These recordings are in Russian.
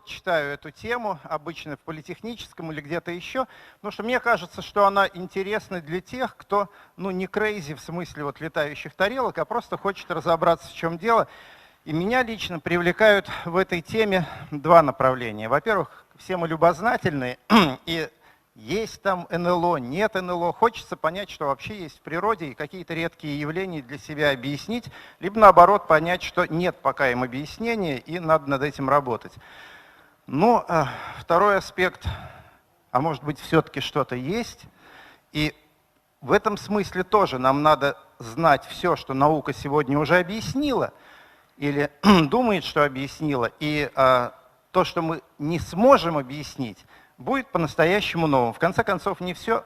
читаю эту тему, обычно в политехническом или где-то еще, потому что мне кажется, что она интересна для тех, кто не крейзи в смысле вот летающих тарелок, а просто хочет разобраться, в чем дело. И меня лично привлекают в этой теме два направления. Во-первых, все мы любознательные, и есть там НЛО, нет НЛО. Хочется понять, что вообще есть в природе, и какие-то редкие явления для себя объяснить, либо наоборот понять, что нет пока им объяснения, и надо над этим работать. Ну, второй аспект, а может быть все-таки что-то есть, и в этом смысле тоже нам надо знать все, что наука сегодня уже объяснила, или думает, что объяснила, и то, что мы не сможем объяснить, будет по-настоящему новым. В конце концов, не все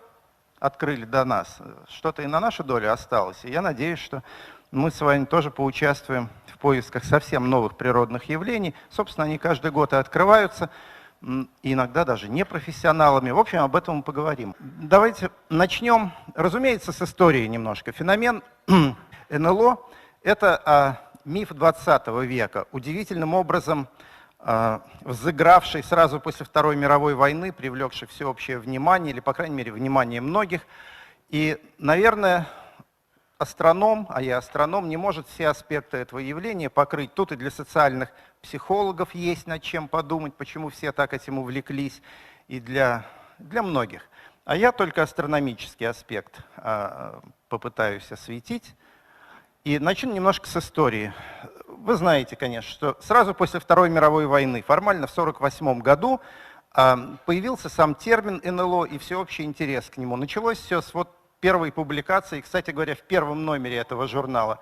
открыли до нас, что-то и на нашу долю осталось. И я надеюсь, что мы с вами тоже поучаствуем в поисках совсем новых природных явлений. Собственно, они каждый год и открываются, иногда даже непрофессионалами. В общем, об этом мы поговорим. Давайте начнем, разумеется, с истории немножко. Феномен НЛО – это миф 20 века, удивительным образом взыгравший сразу после Второй мировой войны, привлекший всеобщее внимание, или, по крайней мере, внимание многих. И, наверное, астроном, а я астроном, не может все аспекты этого явления покрыть. Тут и для социальных психологов есть над чем подумать, почему все так этим увлеклись, и для многих. А я только астрономический аспект попытаюсь осветить. И начну немножко с истории. Вы знаете, конечно, что сразу после Второй мировой войны, формально в 1948 году, появился сам термин НЛО и всеобщий интерес к нему. Началось все с первой публикации, кстати говоря, в первом номере этого журнала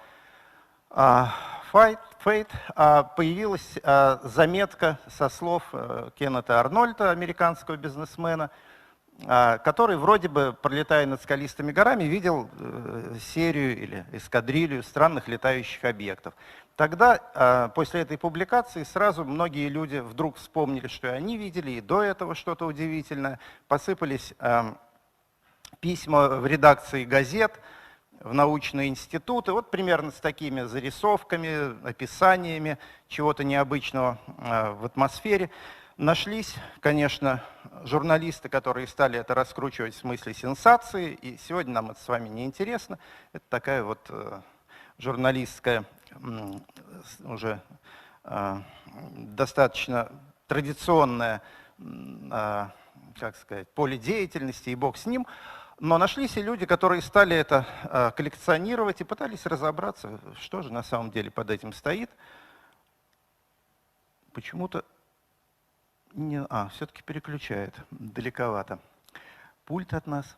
Fate, появилась заметка со слов Кеннета Арнольда, американского бизнесмена, который вроде бы, пролетая над скалистыми горами, видел серию или эскадрилью странных летающих объектов. Тогда, после этой публикации, сразу многие люди вдруг вспомнили, что они видели, и до этого что-то удивительное. Посыпались письма в редакции газет, в научные институты, вот примерно с такими зарисовками, описаниями чего-то необычного в атмосфере. Нашлись, конечно, журналисты, которые стали это раскручивать в смысле сенсации, и сегодня нам это с вами не интересно. Это такая вот журналистская, уже достаточно традиционная, как сказать, поле деятельности, и бог с ним. Но нашлись и люди, которые стали это коллекционировать и пытались разобраться, что же на самом деле под этим стоит. Почему-то все-таки переключает, далековато пульт от нас.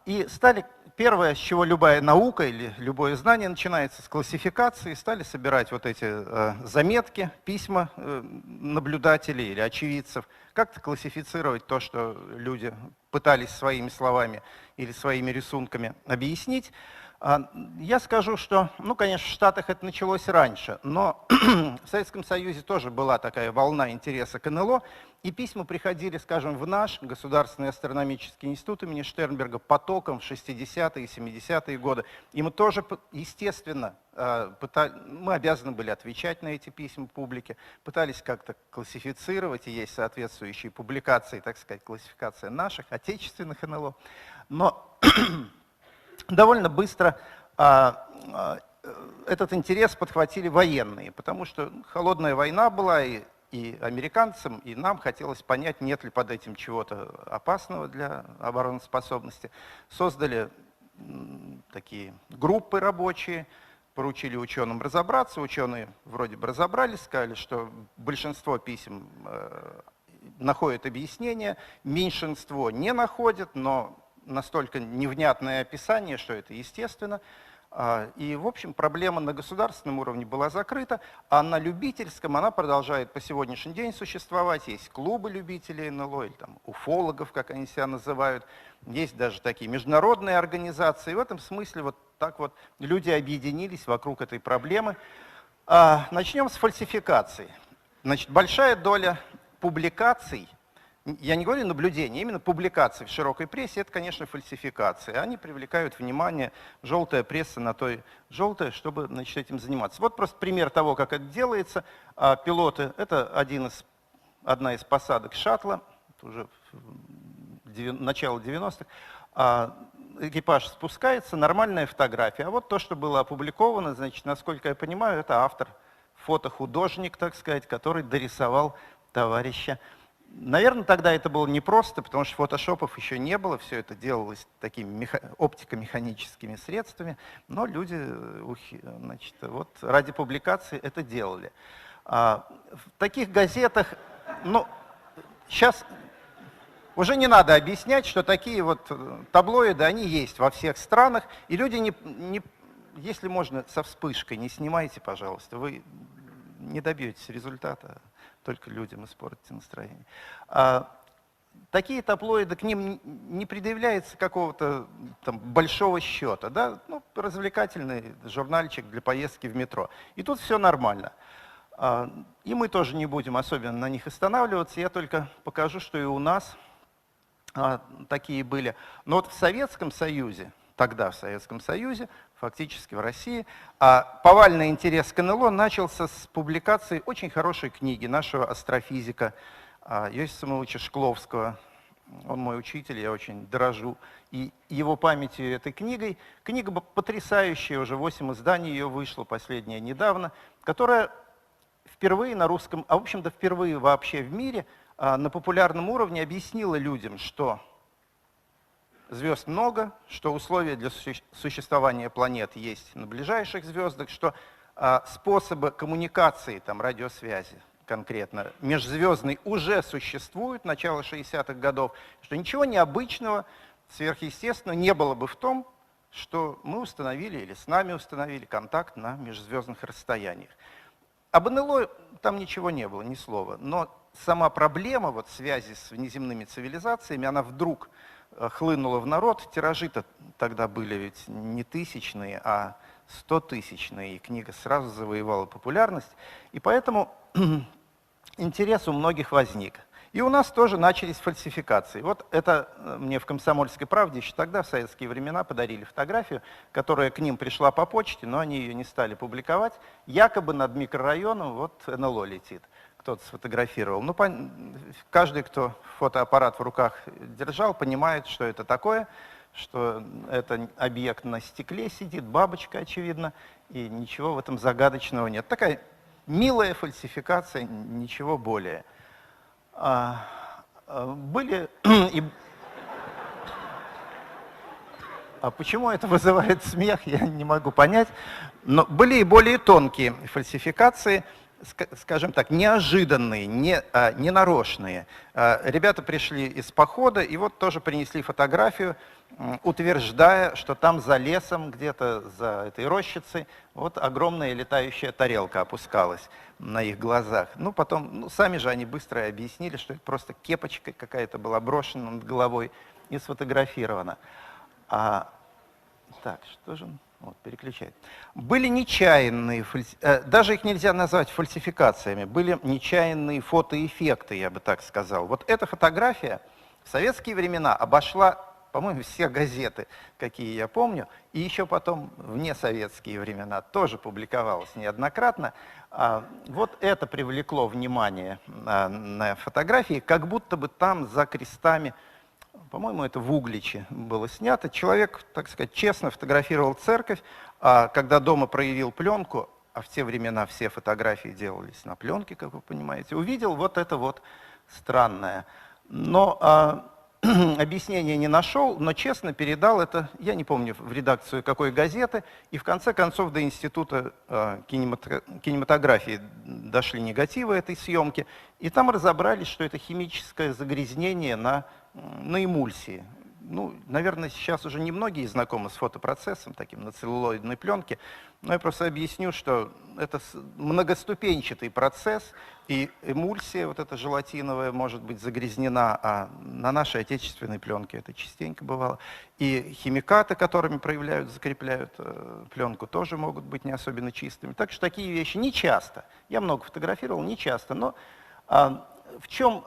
И стали, первое, с чего любая наука или любое знание начинается, с классификации, стали собирать вот эти заметки, письма наблюдателей или очевидцев, как-то классифицировать то, что люди пытались своими словами или своими рисунками объяснить. Я скажу, что, конечно, в Штатах это началось раньше, но в Советском Союзе тоже была такая волна интереса к НЛО, и письма приходили, скажем, в наш Государственный астрономический институт имени Штернберга потоком в 60-е и 70-е годы. И мы тоже, естественно, мы обязаны были отвечать на эти письма публике, пытались как-то классифицировать, и есть соответствующие публикации, так сказать, классификация наших, отечественных НЛО. Но довольно быстро этот интерес подхватили военные, потому что холодная война была, и американцам, и нам хотелось понять, нет ли под этим чего-то опасного для обороноспособности. Создали такие группы рабочие, поручили ученым разобраться, ученые вроде бы разобрались, сказали, что большинство писем находит объяснение, меньшинство не находит, но настолько невнятное описание, что это естественно. И, в общем, проблема на государственном уровне была закрыта, а на любительском она продолжает по сегодняшний день существовать. Есть клубы любителей НЛО, или там уфологов, как они себя называют. Есть даже такие международные организации. И в этом смысле вот так вот люди объединились вокруг этой проблемы. Начнем с фальсификаций. Значит, большая доля публикаций, я не говорю наблюдений, именно публикаций в широкой прессе, это, конечно, фальсификации. Они привлекают внимание, желтая пресса на то и желтая, чтобы, значит, этим заниматься. Вот просто пример того, как это делается. Пилоты, это один из одна из посадок шаттла, уже начало 90-х, экипаж спускается, нормальная фотография. А вот то, что было опубликовано, значит, насколько я понимаю, это автор, фотохудожник, так сказать, который дорисовал товарища. Наверное, тогда это было непросто, потому что фотошопов еще не было, все это делалось такими оптико-механическими средствами, но люди, значит, вот ради публикации это делали. В таких газетах, ну, сейчас уже не надо объяснять, что такие вот таблоиды, они есть во всех странах, и люди, если можно, со вспышкой не снимайте, пожалуйста, вы не добьетесь результата, только людям испортите настроение. Такие таблоиды, к ним не предъявляется какого-то там большого счета, да? Ну, развлекательный журнальчик для поездки в метро. И тут все нормально. И мы тоже не будем особенно на них останавливаться, я только покажу, что и у нас такие были. Но вот в Советском Союзе, тогда в Советском Союзе, фактически в России, повальный интерес к НЛО начался с публикации очень хорошей книги нашего астрофизика Иосифа Самуиловича Шкловского. Он мой учитель, я очень дорожу и его памятью этой книгой. Книга потрясающая, уже 8 изданий ее вышло, последнее недавно, которая впервые на русском, в общем-то впервые вообще в мире на популярном уровне объяснила людям, что звезд много, что условия для существования планет есть на ближайших звездах, что способы коммуникации, там, радиосвязи конкретно, межзвездной уже существуют, начало 60-х годов, что ничего необычного, сверхъестественного не было бы в том, что мы установили или с нами установили контакт на межзвездных расстояниях. Об НЛО там ничего не было, ни слова, но сама проблема вот связи с внеземными цивилизациями, она вдруг хлынула в народ. Тиражи-то тогда были ведь не тысячные, а 100-тысячные, и книга сразу завоевала популярность. И поэтому интерес у многих возник. И у нас тоже начались фальсификации. Вот это мне в «Комсомольской правде» еще тогда, в советские времена, подарили фотографию, которая к ним пришла по почте, но они ее не стали публиковать. Якобы над микрорайоном вот НЛО летит. Кто-то сфотографировал. Ну, каждый, кто фотоаппарат в руках держал, понимает, что это такое, что это объект на стекле сидит, бабочка, очевидно, и ничего в этом загадочного нет. Такая милая фальсификация, ничего более. Были и... почему это вызывает смех, я не могу понять. Но были и более тонкие фальсификации, скажем так, неожиданные, ненарочные. Ребята пришли из похода и вот тоже принесли фотографию, утверждая, что там за лесом, где-то за этой рощицей, вот огромная летающая тарелка опускалась на их глазах. Ну, потом, сами же они быстро объяснили, что это просто кепочка какая-то была брошена над головой и сфотографирована. Так, что же он? Вот, переключает. Были нечаянные, даже их нельзя назвать фальсификациями, были нечаянные фотоэффекты, я бы так сказал. Вот эта фотография в советские времена обошла, по-моему, все газеты, какие я помню, и еще потом в несоветские времена тоже публиковалась неоднократно. Вот это привлекло внимание на фотографии, как будто бы там за крестами, по-моему, это в Угличе было снято. Человек, так сказать, честно фотографировал церковь, а когда дома проявил пленку, а в те времена все фотографии делались на пленке, как вы понимаете, увидел вот это вот странное. Но объяснения не нашел, но честно передал это, я не помню, в редакцию какой газеты, и в конце концов до Института кинематографии дошли негативы этой съемки, и там разобрались, что это химическое загрязнение на эмульсии. Ну, наверное, сейчас уже немногие знакомы с фотопроцессом, таким на целлулоидной пленке, но я просто объясню, что это многоступенчатый процесс, и эмульсия, вот эта желатиновая, может быть загрязнена, а на нашей отечественной пленке это частенько бывало. И химикаты, которыми закрепляют пленку, тоже могут быть не особенно чистыми. Так что такие вещи не часто. Я много фотографировал, не часто, но в чем...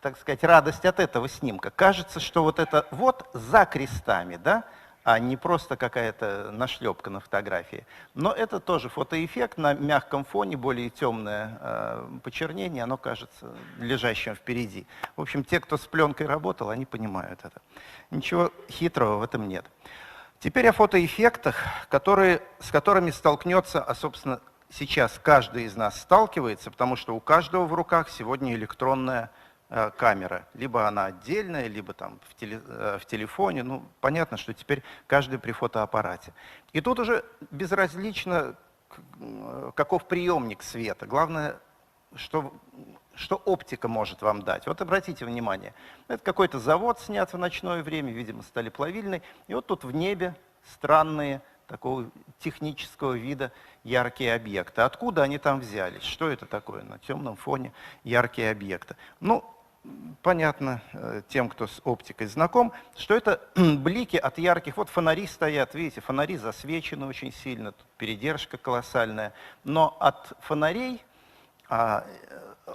так сказать, радость от этого снимка. Кажется, что вот это вот за крестами, да, а не просто какая-то нашлепка на фотографии. Но это тоже фотоэффект на мягком фоне, более темное почернение, оно кажется лежащим впереди. В общем, те, кто с пленкой работал, они понимают это. Ничего хитрого в этом нет. Теперь о фотоэффектах, с которыми столкнется, а, собственно, сейчас каждый из нас сталкивается, потому что у каждого в руках сегодня электронная камера. Либо она отдельная, либо там в телефоне. Ну, понятно, что теперь каждый при фотоаппарате. И тут уже безразлично, каков приемник света. Главное, что оптика может вам дать. Вот обратите внимание, это какой-то завод снят в ночное время, видимо, сталеплавильный. И вот тут в небе странные, такого технического вида яркие объекты. Откуда они там взялись? Что это такое на темном фоне яркие объекты? Ну, понятно тем, кто с оптикой знаком, что это блики от ярких. Вот фонари стоят, видите, фонари засвечены очень сильно, тут передержка колоссальная. Но от фонарей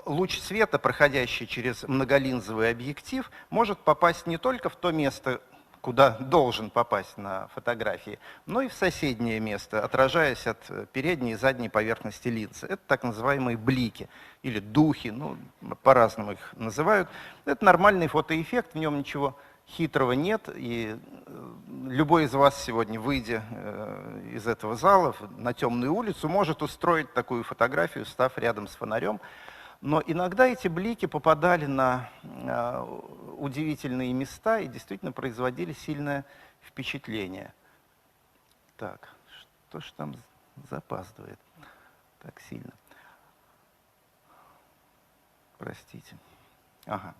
луч света, проходящий через многолинзовый объектив, может попасть не только в то место, куда должен попасть на фотографии, но и в соседнее место, отражаясь от передней и задней поверхности линзы. Это так называемые блики или духи, ну, по-разному их называют. Это нормальный фотоэффект, в нем ничего хитрого нет, и любой из вас сегодня, выйдя из этого зала на темную улицу, может устроить такую фотографию, став рядом с фонарем. Но иногда эти блики попадали на удивительные места и действительно производили сильное впечатление. Так, что ж там запаздывает так сильно? Простите. Ага.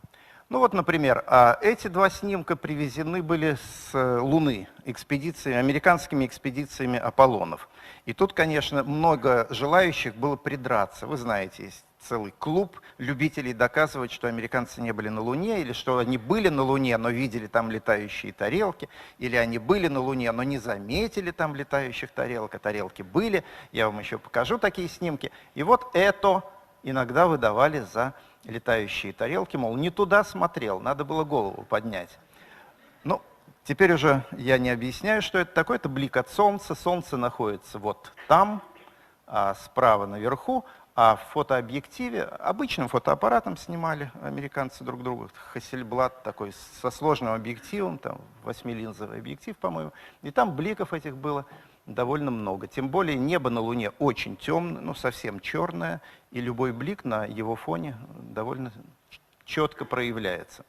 Ну вот, например, эти два снимка привезены были с Луны американскими экспедициями Аполлонов. И тут, конечно, много желающих было придраться. Вы знаете, есть целый клуб любителей доказывать, что американцы не были на Луне, или что они были на Луне, но видели там летающие тарелки, или они были на Луне, но не заметили там летающих тарелок, а тарелки были. Я вам еще покажу такие снимки. И вот это иногда выдавали за летающие тарелки, мол, не туда смотрел, надо было голову поднять. Ну, теперь уже я не объясняю, что это такое. Это блик от Солнца. Солнце находится вот там, справа наверху, а в фотообъективе, обычным фотоаппаратом снимали американцы друг друга. Hasselblad такой со сложным объективом, там 8-линзовый объектив, по-моему. И там бликов этих было довольно много. Тем более небо на Луне очень темное, ну совсем черное, и любой блик на его фоне довольно четко проявляется.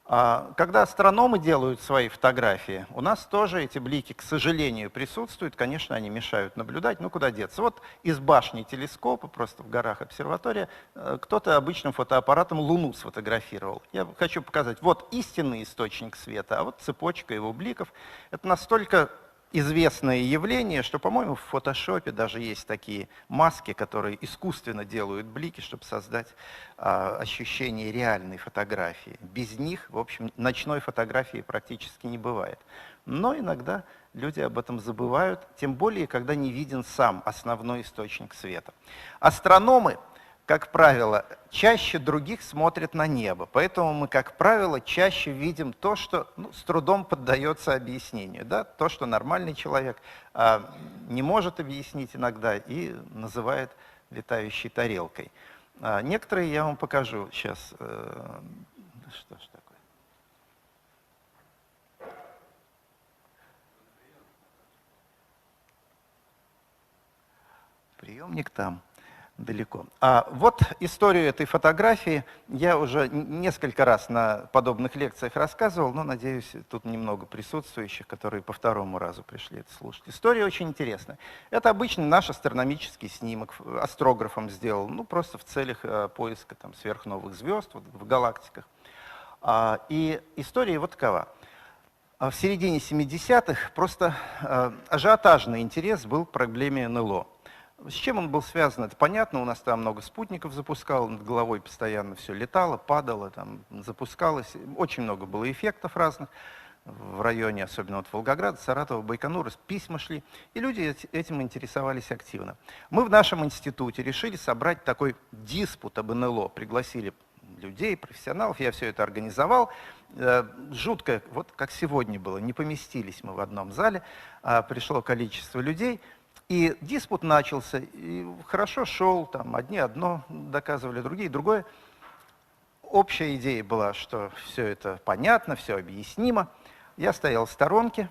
Когда астрономы делают свои фотографии, у нас тоже эти блики, к сожалению, присутствуют. Конечно, они мешают наблюдать, ну куда деться. Вот из башни телескопа, просто в горах обсерватория, кто-то обычным фотоаппаратом Луну сфотографировал. Я хочу показать, вот истинный источник света, а вот цепочка его бликов. Это настолько известное явление, что, по-моему, в фотошопе даже есть такие маски, которые искусственно делают блики, чтобы создать ощущение реальной фотографии. Без них, в общем, ночной фотографии практически не бывает. Но иногда люди об этом забывают, тем более, когда не виден сам основной источник света. Астрономы, как правило, чаще других смотрят на небо. Поэтому мы, как правило, чаще видим то, что с трудом поддается объяснению. Да? То, что нормальный человек не может объяснить иногда и называет летающей тарелкой. Некоторые я вам покажу сейчас. Что ж такое? Приемник там. Далеко. Вот историю этой фотографии я уже несколько раз на подобных лекциях рассказывал, но, надеюсь, тут немного присутствующих, которые по второму разу пришли это слушать. История очень интересная. Это обычный наш астрономический снимок, астрографом сделал, ну, просто в целях поиска там, сверхновых звезд вот, в галактиках. И история вот такова. В середине 70-х просто ажиотажный интерес был к проблеме НЛО. С чем он был связан, это понятно, у нас там много спутников запускало, над головой постоянно все летало, падало, там, запускалось, очень много было эффектов разных в районе, особенно от Волгограда, Саратова, Байконура, письма шли, и люди этим интересовались активно. Мы в нашем институте решили собрать такой диспут об НЛО, пригласили людей, профессионалов, я все это организовал. Жутко, вот как сегодня было, не поместились мы в одном зале, пришло количество людей, и диспут начался, и хорошо шел, там одни одно доказывали, другие другое. Общая идея была, что все это понятно, все объяснимо. Я стоял в сторонке,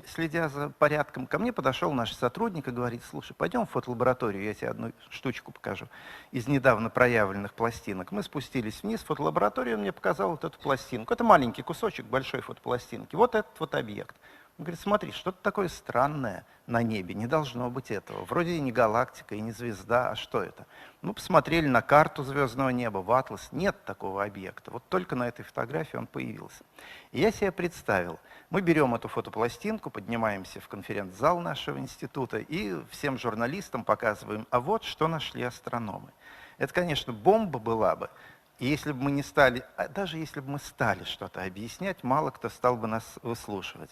следя за порядком. Ко мне подошел наш сотрудник и говорит: слушай, пойдем в фотолабораторию, я тебе одну штучку покажу из недавно проявленных пластинок. Мы спустились вниз в фотолабораторию, он мне показал вот эту пластинку. Это маленький кусочек большой фотопластинки. Вот этот вот объект. Он говорит: смотри, что-то такое странное на небе, не должно быть этого. Вроде и не галактика, и не звезда, а что это? Ну, посмотрели на карту звездного неба, в атлас, нет такого объекта. Вот только на этой фотографии он появился. И я себе представил, мы берем эту фотопластинку, поднимаемся в конференц-зал нашего института и всем журналистам показываем: а вот что нашли астрономы. Это, конечно, бомба была бы. И если бы мы не стали, даже если бы мы стали что-то объяснять, мало кто стал бы нас выслушивать.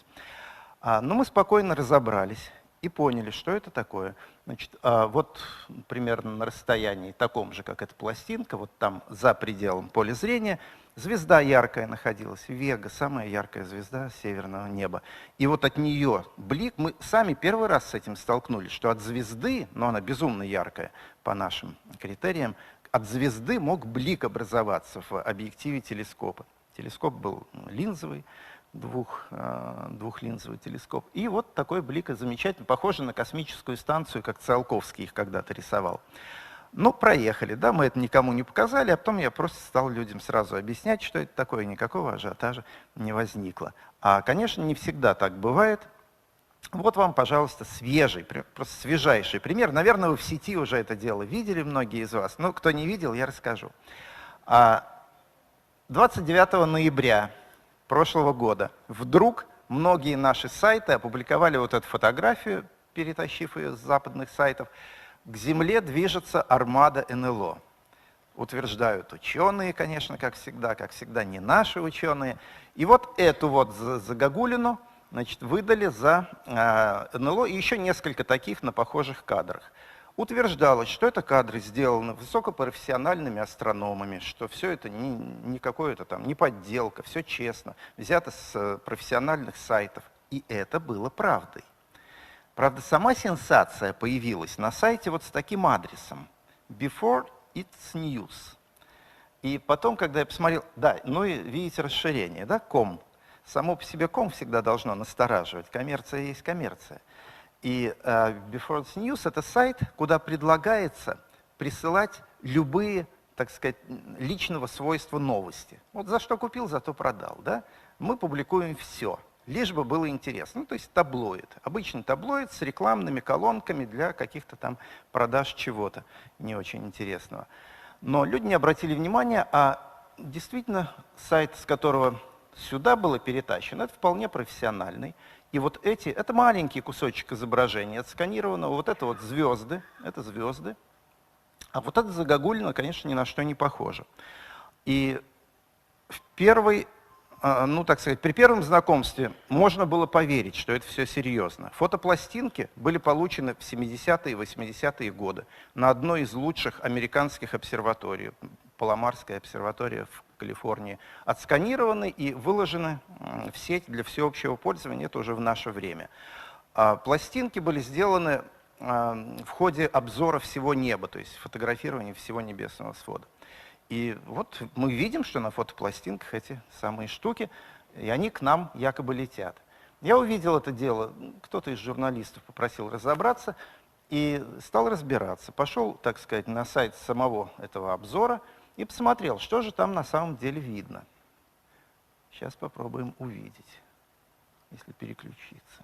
Но мы спокойно разобрались и поняли, что это такое. Значит, вот примерно на расстоянии таком же, как эта пластинка, вот там за пределом поля зрения, звезда яркая находилась, Вега, самая яркая звезда северного неба. И вот от нее блик, мы сами первый раз с этим столкнулись, что от звезды, но она безумно яркая по нашим критериям, от звезды мог блик образоваться в объективе телескопа. Телескоп был линзовый, двухлинзовый телескоп. И вот такой блик замечательный, похожий на космическую станцию, как Циолковский их когда-то рисовал. Ну, проехали, да, мы это никому не показали, а потом я просто стал людям сразу объяснять, что это такое, никакого ажиотажа не возникло. А, конечно, не всегда так бывает. Вот вам, пожалуйста, свежий, просто свежайший пример. Наверное, вы в сети уже это дело видели, многие из вас, но кто не видел, я расскажу. 29 ноября прошлого года вдруг многие наши сайты опубликовали вот эту фотографию, перетащив ее с западных сайтов. К Земле движется армада НЛО. Утверждают ученые, конечно, как всегда не наши ученые. И вот эту вот загогулину, значит, выдали за НЛО и еще несколько таких на похожих кадрах. Утверждалось, что это кадры сделаны высокопрофессиональными астрономами, что все это не какое-то там, не подделка, все честно, взято с профессиональных сайтов. И это было правдой. Правда, сама сенсация появилась на сайте вот с таким адресом: Before It's News. И потом, когда я посмотрел, да, ну и видите расширение, да, ком. Само по себе ком всегда должно настораживать, коммерция есть коммерция. И Before It's News — это сайт, куда предлагается присылать любые, так сказать, личного свойства новости. Вот за что купил, зато продал, да? Мы публикуем все, лишь бы было интересно. Ну, то есть таблоид. Обычный таблоид с рекламными колонками для каких-то там продаж чего-то не очень интересного. Но люди не обратили внимания, а действительно сайт, с которого сюда было перетащено, это вполне профессиональный. И вот эти, это маленький кусочек изображения отсканированного, вот это вот звезды, это звезды, а вот это загогулина, конечно, ни на что не похоже. И в первой, ну так сказать, при первом знакомстве можно было поверить, что это все серьезно. Фотопластинки были получены в 70-е и 80-е годы на одной из лучших американских обсерваторий, Паломарская обсерватория в Калифорнии, отсканированы и выложены в сеть для всеобщего пользования, это уже в наше время. Пластинки были сделаны в ходе обзора всего неба, то есть фотографирования всего небесного свода. И вот мы видим, что на фотопластинках эти самые штуки, и они к нам якобы летят. Я увидел это дело, кто-то из журналистов попросил разобраться, и стал разбираться. Пошел, так сказать, на сайт самого этого обзора, и посмотрел, что же там на самом деле видно. Сейчас попробуем увидеть, если переключиться.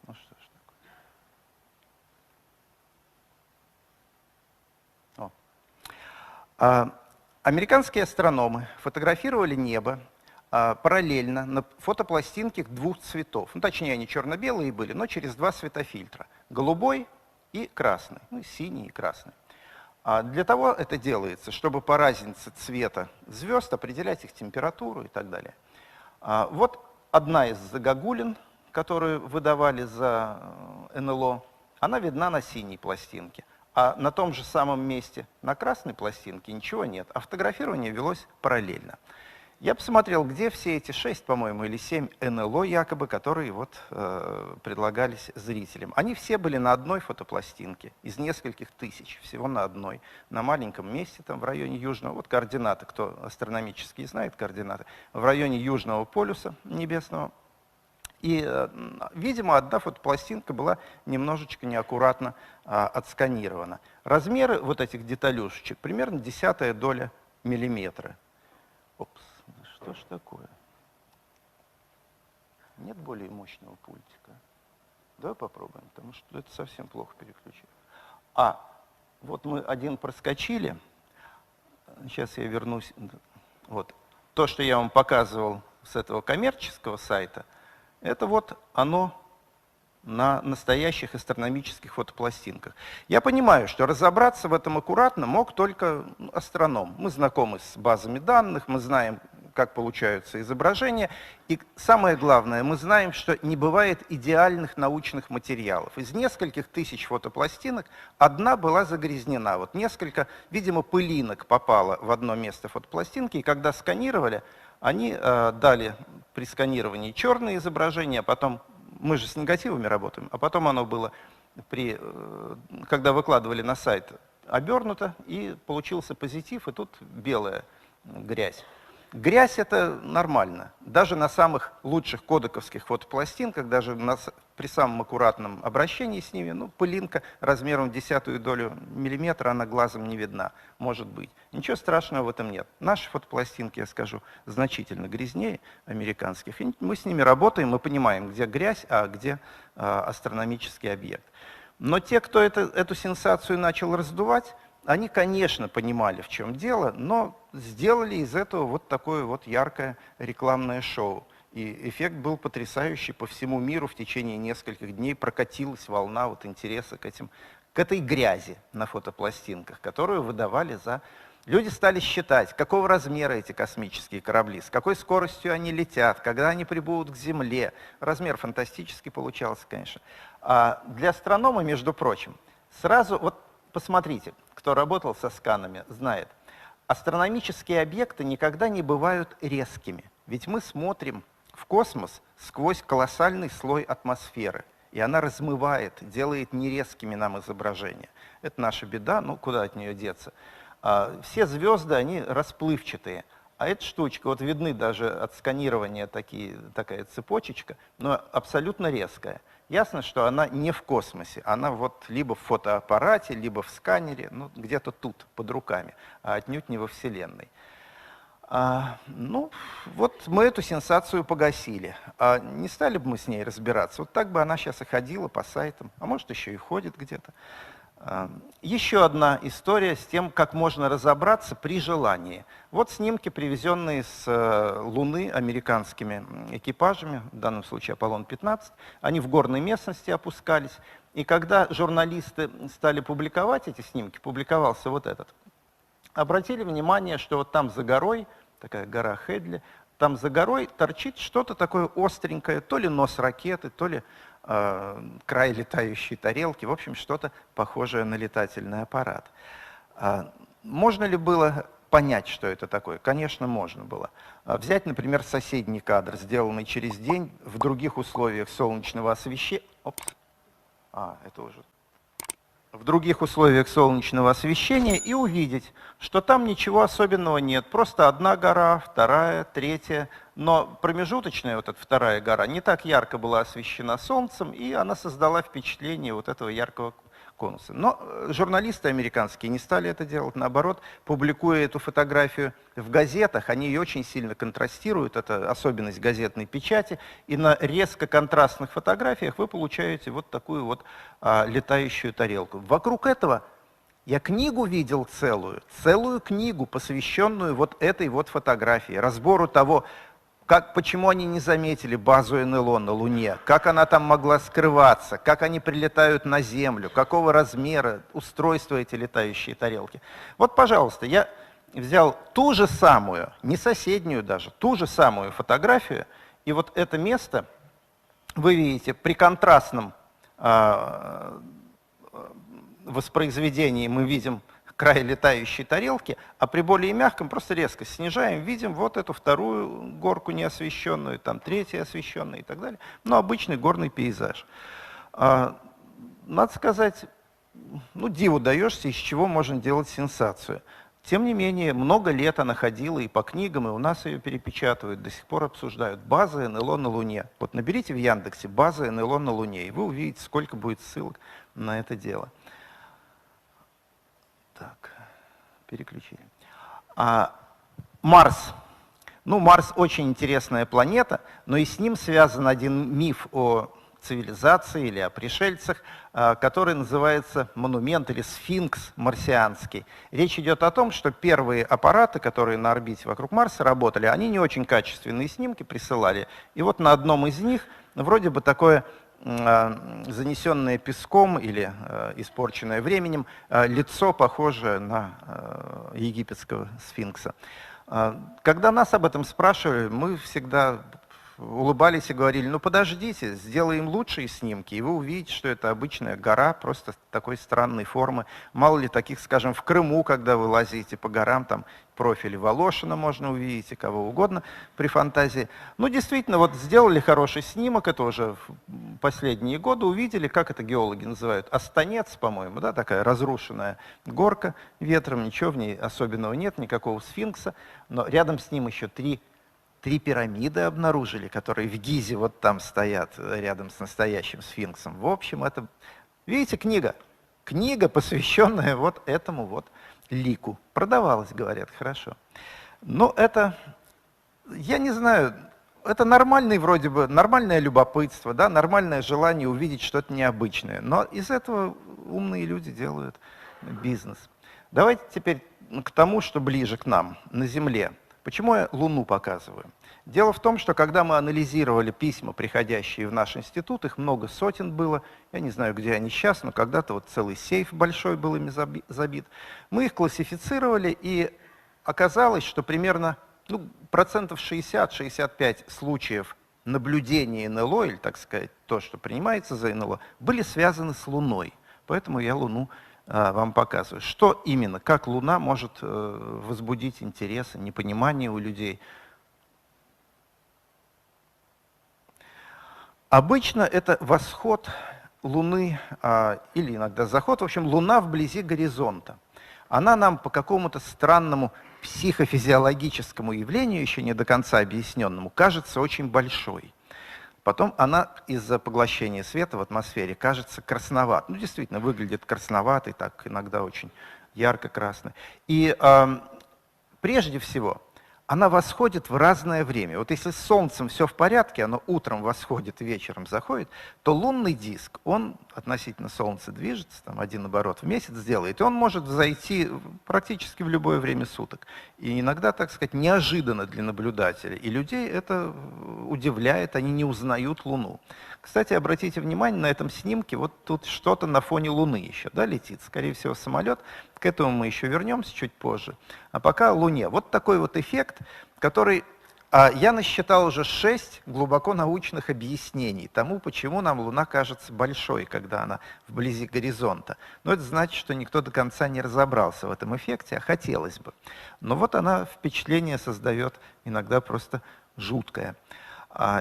Ну что ж такое. Американские астрономы фотографировали небо параллельно на фотопластинке двух цветов. Ну, точнее, они черно-белые были, но через два светофильтра. Голубой и красный, ну, синий и красный. Для того это делается, чтобы по разнице цвета звезд определять их температуру и так далее. Вот одна из загогулин, которую выдавали за НЛО, она видна на синей пластинке. а на том же самом месте на красной пластинке ничего нет, а фотографирование велось параллельно. Я посмотрел, где все эти 6, по-моему, или 7 НЛО якобы, которые вот предлагались зрителям. Они все были на одной фотопластинке из нескольких тысяч, всего на одной, на маленьком месте там в районе Южного, вот координаты, кто астрономические знает координаты, в районе Южного полюса небесного. И, видимо, одна фотопластинка была немножечко неаккуратно отсканирована. Размеры вот этих деталюшечек примерно 1/10 доля миллиметра. Опс. Что ж такое? Нет более мощного пультика? Давай попробуем, потому что это совсем плохо переключил. Вот мы один проскочили. Сейчас я вернусь. Вот. То, что я вам показывал с этого коммерческого сайта, это вот оно на настоящих астрономических фотопластинках. Я понимаю, что разобраться в этом аккуратно мог только астроном. Мы знакомы с базами данных, мы знаем, как получаются изображения. И самое главное, мы знаем, что не бывает идеальных научных материалов. Из нескольких тысяч фотопластинок одна была загрязнена. Вот несколько, видимо, пылинок попало в одно место фотопластинки, и когда сканировали, они дали при сканировании черное изображение, а потом, мы же с негативами работаем, а потом оно было, когда выкладывали на сайт, обернуто, и получился позитив, и тут белая грязь. Грязь — это нормально. Даже на самых лучших кодековских фотопластинках, даже при самом аккуратном обращении с ними, ну, пылинка размером 1/10 долю миллиметра, она глазом не видна, может быть. Ничего страшного в этом нет. Наши фотопластинки, я скажу, значительно грязнее американских. И мы с ними работаем, мы понимаем, где грязь, а где астрономический объект. Но те, кто эту сенсацию начал раздувать, они, конечно, понимали, в чем дело, но сделали из этого вот такое вот яркое рекламное шоу. И эффект был потрясающий по всему миру. В течение нескольких дней прокатилась волна вот интереса к этой грязи на фотопластинках, которую выдавали за... Люди стали считать, какого размера эти космические корабли, с какой скоростью они летят, когда они прибудут к Земле. Размер фантастический получался, конечно. А для астронома, между прочим, сразу... вот посмотрите, кто работал со сканами, знает, астрономические объекты никогда не бывают резкими. Ведь мы смотрим в космос сквозь колоссальный слой атмосферы, и она размывает, делает нерезкими нам изображения. Это наша беда, ну куда от нее деться. Все звезды, они расплывчатые, а эта штучка, вот видны даже от сканирования такая цепочечка, но абсолютно резкая. Ясно, что она не в космосе, она вот либо в фотоаппарате, либо в сканере, ну, где-то тут, под руками, а отнюдь не во Вселенной. Ну, вот мы эту сенсацию погасили. Не стали бы мы с ней разбираться, вот так бы она сейчас и ходила по сайтам, а может еще и ходит где-то. Еще одна история с тем, как можно разобраться при желании. Вот снимки, привезенные с Луны американскими экипажами, в данном случае Аполлон-15. Они в горной местности опускались. И когда журналисты стали публиковать эти снимки, публиковался вот этот, обратили внимание, что вот там за горой, такая гора Хедли, там за горой торчит что-то такое остренькое, то ли нос ракеты, то ли край летающей тарелки, в общем, что-то похожее на летательный аппарат. Можно ли было понять, что это такое? Конечно, можно было. Взять, например, соседний кадр, сделанный через день в других условиях солнечного освещения. Это уже... В других условиях солнечного освещения и увидеть, что там ничего особенного нет. Просто одна гора, вторая, третья. Но промежуточная, вот эта вторая гора, не так ярко была освещена солнцем, и она создала впечатление вот этого яркого конуса. Но журналисты американские не стали это делать. Наоборот, публикуя эту фотографию в газетах, они ее очень сильно контрастируют. Это особенность газетной печати. И на резко контрастных фотографиях вы получаете вот такую вот летающую тарелку. Вокруг этого я книгу видел целую книгу, посвященную вот этой вот фотографии, разбору того, почему они не заметили базу НЛО на Луне, как она там могла скрываться, как они прилетают на Землю, какого размера устройства эти летающие тарелки. Вот, пожалуйста, я взял ту же самую, не соседнюю даже, ту же самую фотографию, и вот это место вы видите при контрастном воспроизведении мы видим край летающей тарелки, а при более мягком просто резко снижаем, видим вот эту вторую горку неосвещенную, там третью освещенную и так далее. Но обычный горный пейзаж. Надо сказать, ну, диву даешься, из чего можно делать сенсацию. Тем не менее, много лет она ходила и по книгам, и у нас ее перепечатывают, до сих пор обсуждают. База НЛО на Луне. Вот наберите в Яндексе «база НЛО на Луне», и вы увидите, сколько будет ссылок на это дело. Так, переключили. Марс. Ну, Марс очень интересная планета, но и с ним связан один миф о цивилизации или о пришельцах, который называется монумент или сфинкс марсианский. Речь идет о том, что первые аппараты, которые на орбите вокруг Марса работали, они не очень качественные снимки присылали. И вот на одном из них вроде бы такое занесенное песком или испорченное временем лицо, похожее на египетского сфинкса. Когда нас об этом спрашивали, мы всегда улыбались и говорили: ну подождите, сделаем лучшие снимки, и вы увидите, что это обычная гора, просто такой странной формы. Мало ли таких, скажем, в Крыму, когда вы лазите по горам, там профили Волошина можно увидеть, и кого угодно при фантазии. Ну действительно, вот сделали хороший снимок, это уже в последние годы, увидели, как это геологи называют, останец, по-моему, да, такая разрушенная горка ветром, ничего в ней особенного нет, никакого сфинкса, но рядом с ним еще три пирамиды обнаружили, которые в Гизе вот там стоят, рядом с настоящим сфинксом. В общем, это, видите, книга, посвященная вот этому вот лику. Продавалась, говорят, хорошо. Но это, я не знаю, это нормальный вроде бы, нормальное любопытство, да, нормальное желание увидеть что-то необычное. Но из этого умные люди делают бизнес. Давайте теперь к тому, что ближе к нам, на Земле. Почему я Луну показываю? Дело в том, что когда мы анализировали письма, приходящие в наш институт, их много сотен было, я не знаю, где они сейчас, но когда-то вот целый сейф большой был ими забит, мы их классифицировали, и оказалось, что примерно процентов 60-65 случаев наблюдения НЛО, или, так сказать, то, что принимается за НЛО, были связаны с Луной. Поэтому я Луну вам показываю. Что именно, как Луна может возбудить интересы, непонимание у людей. Обычно это восход Луны или иногда заход. В общем, Луна вблизи горизонта. Она нам по какому-то странному психофизиологическому явлению, еще не до конца объясненному, кажется очень большой. Потом она из-за поглощения света в атмосфере кажется красноватой. Ну, действительно, выглядит красноватой, так иногда очень ярко-красной. И прежде всего, она восходит в разное время. Вот если с Солнцем все в порядке, оно утром восходит, вечером заходит, то лунный диск, он относительно Солнца движется, там один оборот в месяц делает, и он может взойти практически в любое время суток. И иногда, так сказать, неожиданно для наблюдателя. И людей это удивляет, они не узнают Луну. Кстати, обратите внимание, на этом снимке вот тут что-то на фоне Луны еще, да, летит. Скорее всего, самолет. К этому мы еще вернемся чуть позже. А пока о Луне. Вот такой вот эффект, который... я насчитал уже 6 глубоко научных объяснений тому, почему нам Луна кажется большой, когда она вблизи горизонта. Но это значит, что никто до конца не разобрался в этом эффекте, а хотелось бы. Но вот она впечатление создает иногда просто жуткое.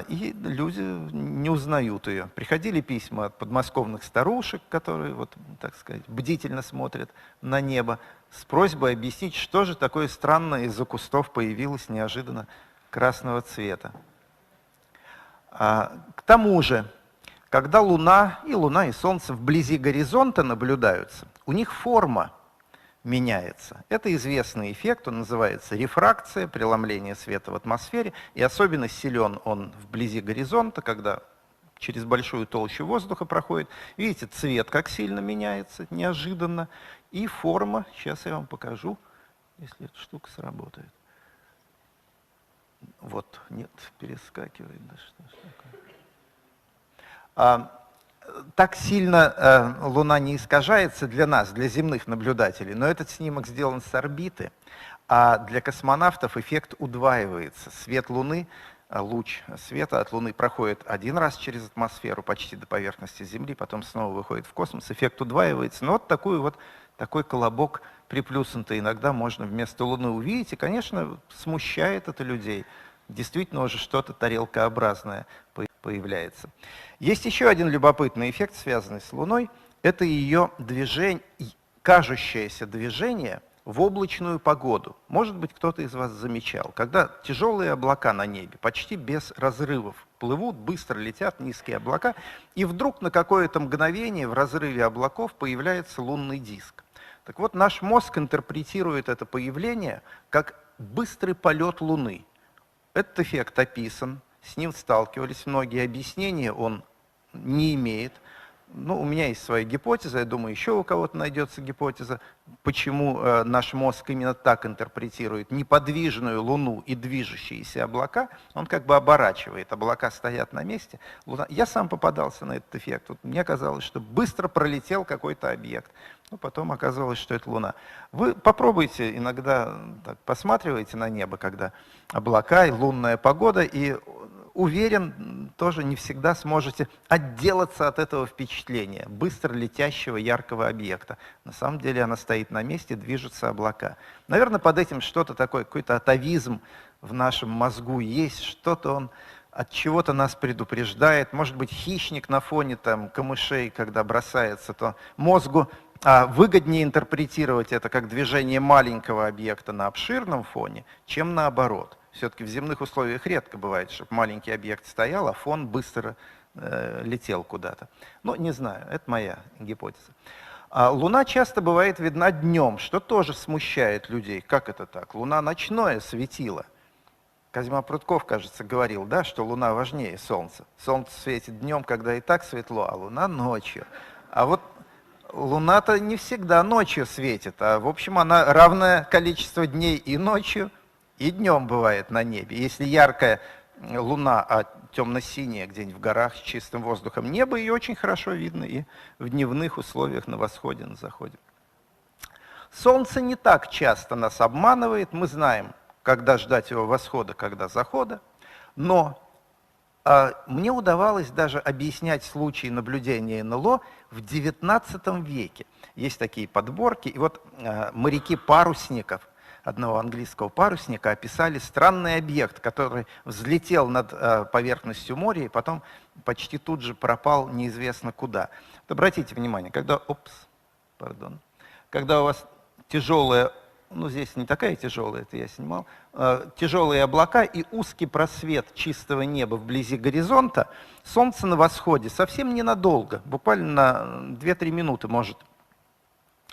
И люди не узнают ее. Приходили письма от подмосковных старушек, которые, вот, так сказать, бдительно смотрят на небо, с просьбой объяснить, что же такое странное из-за кустов появилось неожиданно красного цвета. К тому же, когда Луна и Солнце вблизи горизонта наблюдаются, у них форма меняется. Это известный эффект, он называется рефракция, преломление света в атмосфере, и особенно силен он вблизи горизонта, когда через большую толщу воздуха проходит. Видите, цвет как сильно меняется, неожиданно, и форма, сейчас я вам покажу, если эта штука сработает. Вот, нет, перескакивает, да что ж такое. Так сильно Луна не искажается для нас, для земных наблюдателей, но этот снимок сделан с орбиты, а для космонавтов эффект удваивается. Свет Луны луч света от Луны проходит один раз через атмосферу почти до поверхности Земли, потом снова выходит в космос, эффект удваивается. Но вот такой колобок приплюснутый иногда можно вместо Луны увидеть, и, конечно, смущает это людей. Действительно уже что-то тарелкообразное появляется. Есть еще один любопытный эффект, связанный с Луной. Это ее движение, кажущееся движение в облачную погоду. Может быть, кто-то из вас замечал, когда тяжелые облака на небе почти без разрывов плывут, быстро летят низкие облака, и вдруг на какое-то мгновение в разрыве облаков появляется лунный диск. Так вот, наш мозг интерпретирует это появление как быстрый полет Луны. Этот эффект описан, с ним сталкивались многие, объяснения он не имеет. Ну, у меня есть своя гипотеза, я думаю, еще у кого-то найдется гипотеза, почему наш мозг именно так интерпретирует неподвижную Луну и движущиеся облака. Он как бы оборачивает, облака стоят на месте. Я сам попадался на этот эффект. Вот мне казалось, что быстро пролетел какой-то объект. Ну, потом оказалось, что это Луна. Вы попробуйте иногда так, посматривайте на небо, когда облака и лунная погода, и уверен, тоже не всегда сможете отделаться от этого впечатления быстро летящего яркого объекта. На самом деле она стоит на месте, движутся облака. Наверное, под этим что-то такое, какой-то атовизм в нашем мозгу есть, что-то он от чего-то нас предупреждает. Может быть, хищник на фоне там, камышей, когда бросается, то мозгу выгоднее интерпретировать это как движение маленького объекта на обширном фоне, чем наоборот. Все-таки в земных условиях редко бывает, чтобы маленький объект стоял, а фон быстро летел куда-то. Ну, не знаю, это моя гипотеза. Луна часто бывает видна днем, что тоже смущает людей. Как это так? Луна ночное светило. Козьма Прутков, кажется, говорил, да, что Луна важнее Солнца. Солнце светит днем, когда и так светло, а Луна ночью. А вот Луна-то не всегда ночью светит, а в общем она равное количество дней и ночью, и днем бывает на небе. Если яркая Луна, а темно-синяя где-нибудь в горах с чистым воздухом небо, ее очень хорошо видно и в дневных условиях на восходе, на заходе. Солнце не так часто нас обманывает, мы знаем, когда ждать его восхода, когда захода, но мне удавалось даже объяснять случаи наблюдения НЛО в XIX веке. Есть такие подборки, и вот моряки парусников, одного английского парусника, описали странный объект, который взлетел над поверхностью моря и потом почти тут же пропал неизвестно куда. Вот обратите внимание, когда у вас тяжелая, ну здесь не такая тяжелая, это я снимал, тяжелые облака и узкий просвет чистого неба вблизи горизонта, солнце на восходе совсем ненадолго, буквально на 2-3 минуты может,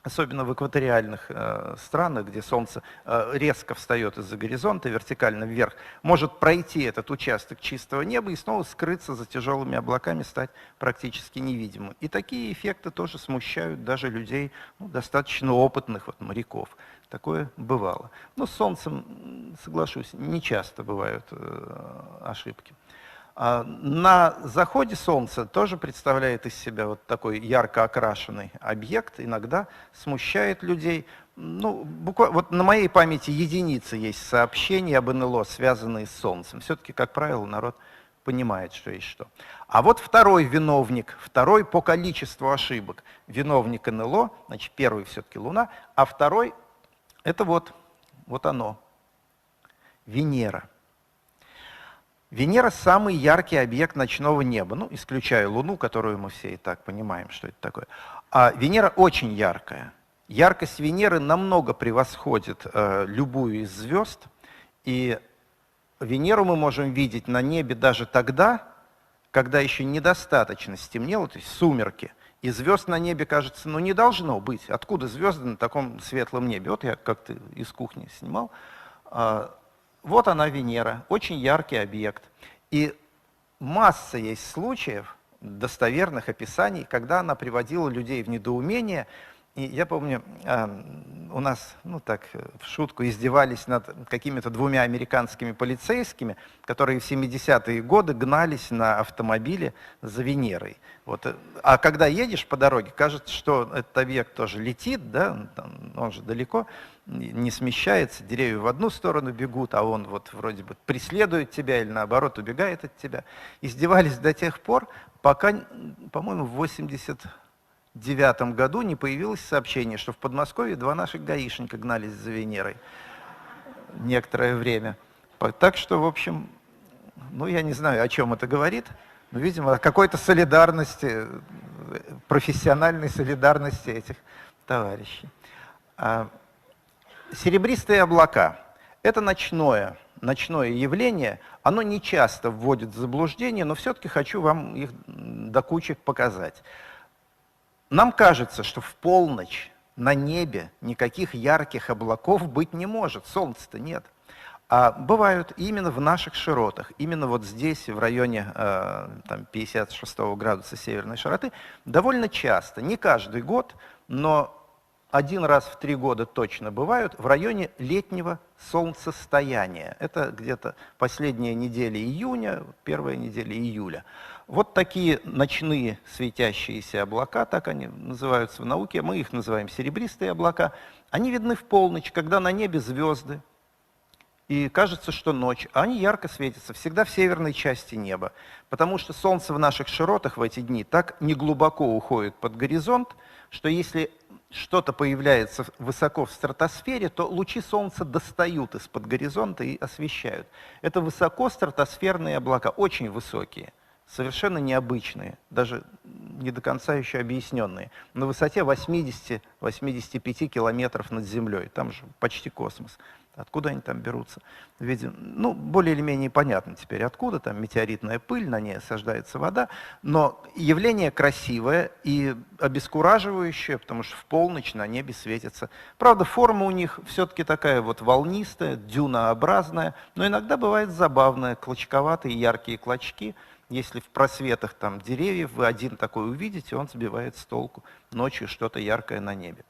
особенно в экваториальных странах, где солнце резко встает из-за горизонта, вертикально вверх, может пройти этот участок чистого неба и снова скрыться за тяжелыми облаками, стать практически невидимым. И такие эффекты тоже смущают даже людей, ну, достаточно опытных моряков. Такое бывало. Но с Солнцем, соглашусь, не часто бывают ошибки. На заходе Солнца тоже представляет из себя вот такой ярко окрашенный объект, иногда смущает людей. Ну, буквально, вот на моей памяти единицы есть сообщения об НЛО, связанные с Солнцем. Все-таки, как правило, народ понимает, что есть что. А вот второй виновник, второй по количеству ошибок виновник НЛО, значит, первый все-таки Луна, а второй это вот оно, Венера. Венера – самый яркий объект ночного неба, ну, исключая Луну, которую мы все и так понимаем, что это такое. А Венера очень яркая. Яркость Венеры намного превосходит любую из звезд, и Венеру мы можем видеть на небе даже тогда, когда еще недостаточно стемнело, то есть сумерки, и звезд на небе, кажется, ну не должно быть. Откуда звезды на таком светлом небе? Вот я как-то из кухни снимал. Вот она, Венера, очень яркий объект. И масса есть случаев, достоверных описаний, когда она приводила людей в недоумение. И я помню, у нас, ну так, в шутку издевались над какими-то двумя американскими полицейскими, которые в 70-е годы гнались на автомобиле за Венерой. Вот. А когда едешь по дороге, кажется, что этот объект тоже летит, да, он же далеко не смещается, деревья в одну сторону бегут, а он вот вроде бы преследует тебя или наоборот убегает от тебя. Издевались до тех пор, пока, по-моему, в 1989 году не появилось сообщение, что в Подмосковье два наших гаишника гнались за Венерой некоторое время. Так что, в общем, ну я не знаю, о чем это говорит, но, видимо, о какой-то солидарности, профессиональной солидарности этих товарищей. Серебристые облака – это ночное явление, оно не часто вводит в заблуждение, но все-таки хочу вам их до кучек показать. Нам кажется, что в полночь на небе никаких ярких облаков быть не может, солнца-то нет. А бывают именно в наших широтах, именно вот здесь, в районе 56 градуса северной широты, довольно часто, не каждый год, но один раз в 3 года точно бывают в районе летнего солнцестояния. Это где-то последняя неделя июня, первая неделя июля. Вот такие ночные светящиеся облака, так они называются в науке, мы их называем серебристые облака. Они видны в полночь, когда на небе звезды, и кажется, что ночь, а они ярко светятся, всегда в северной части неба, потому что солнце в наших широтах в эти дни так неглубоко уходит под горизонт, что если что-то появляется высоко в стратосфере, то лучи солнца достают из-под горизонта и освещают. Это высокостратосферные облака, очень высокие, совершенно необычные, даже не до конца еще объясненные, на высоте 80-85 километров над Землей, там же почти космос. Откуда они там берутся? Видим, ну, более или менее понятно теперь, откуда, там метеоритная пыль, на ней осаждается вода, но явление красивое и обескураживающее, потому что в полночь на небе светится. Правда, форма у них все-таки такая вот волнистая, дюнообразная, но иногда бывает забавная, клочковатые яркие клочки. Если в просветах там деревьев вы один такой увидите, он сбивает с толку. Ночью что-то яркое на небе.